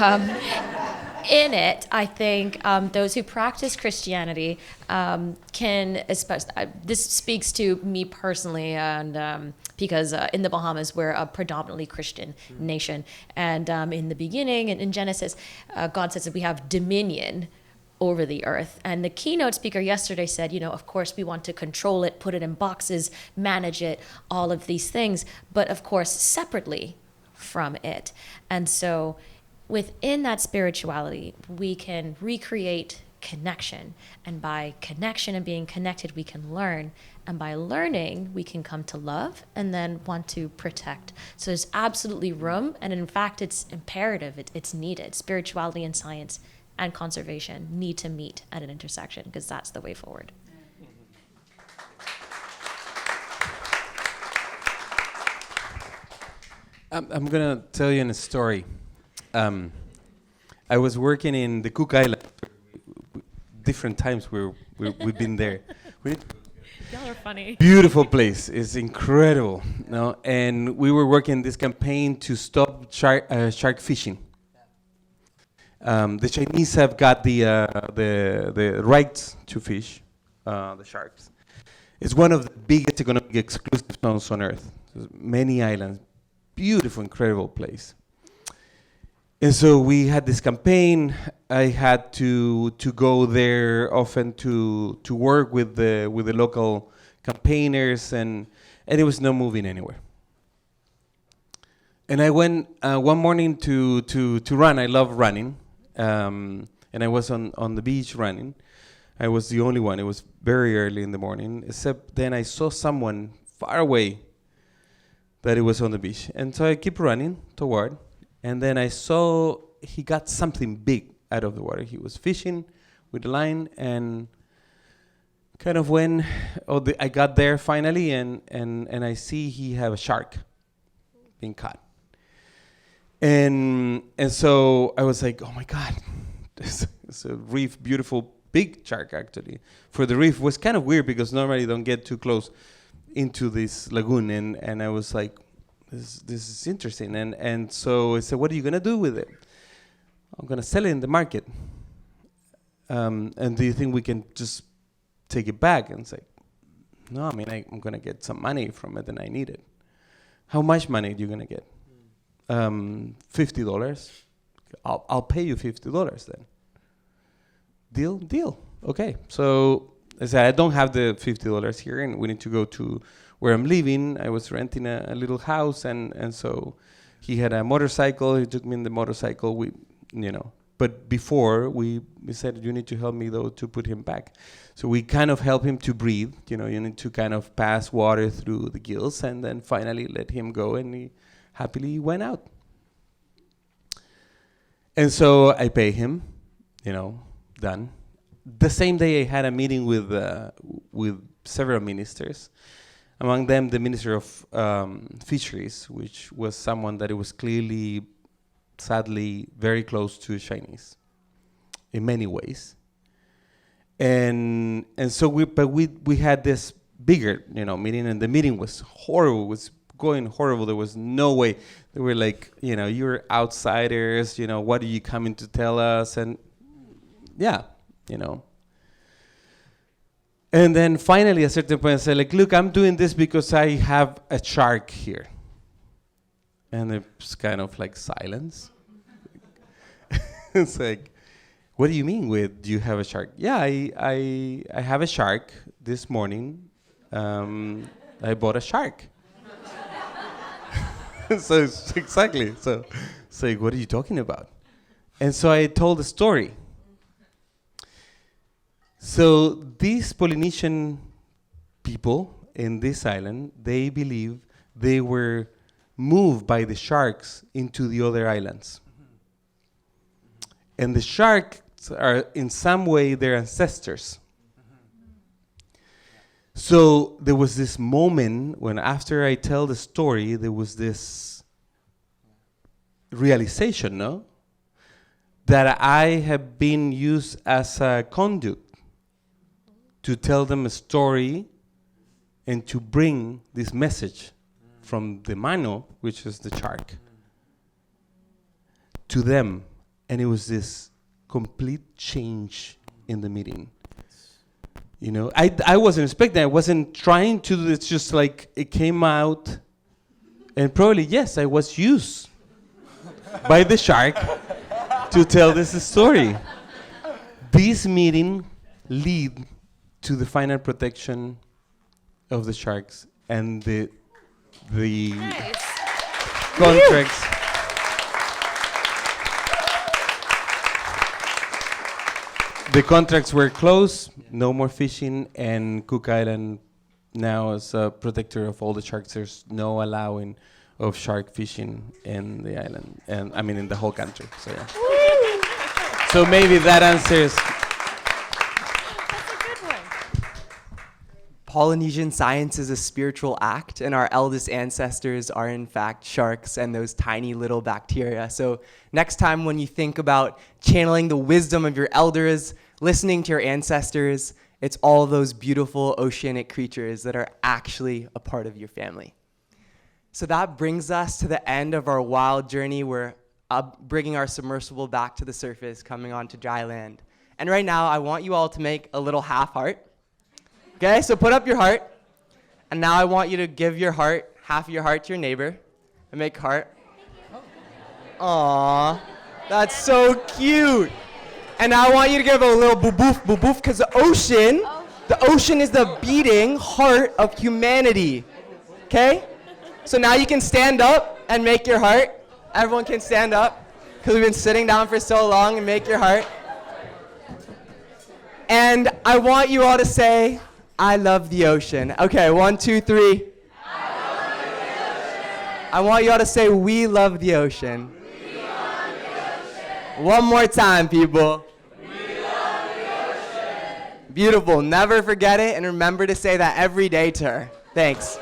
in it, I think those who practice Christianity can, especially, this speaks to me personally, and because in the Bahamas, we're a predominantly Christian nation. And in the beginning, in Genesis, God says that we have dominion over the earth. And the keynote speaker yesterday said, of course we want to control it, put it in boxes, manage it, all of these things, but of course separately from it. And so within that spirituality, we can recreate connection. And by connection and being connected, we can learn. And by learning, we can come to love and then want to protect. So there's absolutely room. And in fact, it's imperative. It's needed. Spirituality and science and conservation need to meet at an intersection, because that's the way forward. I'm going to tell you a story. I was working in the Cook Islands. Different times we've been there. Y'all are funny. Beautiful place. It's incredible. No? And we were working this campaign to stop shark fishing. The Chinese have got the rights to fish the sharks. It's one of the biggest economic exclusive zones on Earth. There's many islands. Beautiful, incredible place. And so we had this campaign. I had to go there often to work with the local campaigners, and it was not moving anywhere. And I went one morning to run. I love running, and I was on the beach running. I was the only one. It was very early in the morning, except then I saw someone far away that it was on the beach. And so I keep running toward, and then I saw he got something big out of the water. He was fishing with the line, and kind of when I got there finally, and I see he have a shark being caught. And so I was like, oh my God, it's a reef, beautiful big shark actually. For the reef was kind of weird because normally don't get too close into this lagoon, and I was like, this is interesting. And so I said, what are you gonna do with it? I'm gonna sell it in the market. And do you think we can just take it back? And it's like, no, I mean, I'm gonna get some money from it, and I need it. How much money are you gonna get? $50. I'll pay you $50 then. Deal. Okay. So I said, I don't have the $50 here, and we need to go to where I'm living. I was renting a little house, and so he had a motorcycle. He took me in the motorcycle. We, But before, we said, you need to help me, though, to put him back. So we kind of help him to breathe. You know, you need to kind of pass water through the gills and then finally let him go, and he happily went out. And so I pay him, you know, done. The same day I had a meeting with several ministers, among them the Minister of Fisheries, which was someone that it was clearly, sadly, very close to Chinese in many ways. And so we had this bigger, you know, meeting, and the meeting was horrible. It was going horrible. There was no way. They were like, you know, you're outsiders, you know, what are you coming to tell us? And yeah, you know. And then finally, at a certain point, I said, like, look, I'm doing this because I have a shark here. And it's kind of like silence. It's like, what do you mean with, do you have a shark? Yeah, I have a shark this morning. I bought a shark. So exactly. So it's like, what are you talking about? And so I told a story. So these Polynesian people in this island, they believe they were moved by the sharks into the other islands. And the sharks are in some way their ancestors. So there was this moment when, after I tell the story, there was this realization, no? That I have been used as a conduit to tell them a story and to bring this message from the mano, which is the shark, to them. And it was this complete change in the meeting. You know, I wasn't expecting, I wasn't trying to do this, just like it came out. And probably, yes, I was used by the shark to tell this story. This meeting lead to the final protection of the sharks and the Nice. contracts. The contracts were closed, no more fishing, and Cook Island now is a protector of all the sharks. There's no allowing of shark fishing in the island, and I mean in the whole country. So yeah. So maybe that answers. That's a good one. Polynesian science is a spiritual act, and our eldest ancestors are in fact sharks and those tiny little bacteria. So next time when you think about channeling the wisdom of your elders, listening to your ancestors, it's all those beautiful oceanic creatures that are actually a part of your family. So that brings us to the end of our wild journey. We're bringing our submersible back to the surface, coming onto dry land. And right now, I want you all to make a little half heart. Okay, so put up your heart. And now I want you to give your heart, half of your heart to your neighbor, and make heart. Aww, that's so cute. And now I want you to give a little boo-boof, boo-boof, because the ocean is the beating heart of humanity. Okay? So now you can stand up and make your heart. Everyone can stand up, because we've been sitting down for so long, and make your heart. And I want you all to say, I love the ocean. Okay, 1, 2, 3. I love the ocean. I want you all to say, we love the ocean. We love the ocean. One more time, people. We love the ocean. Beautiful. Never forget it, and remember to say that every day to her. Thanks.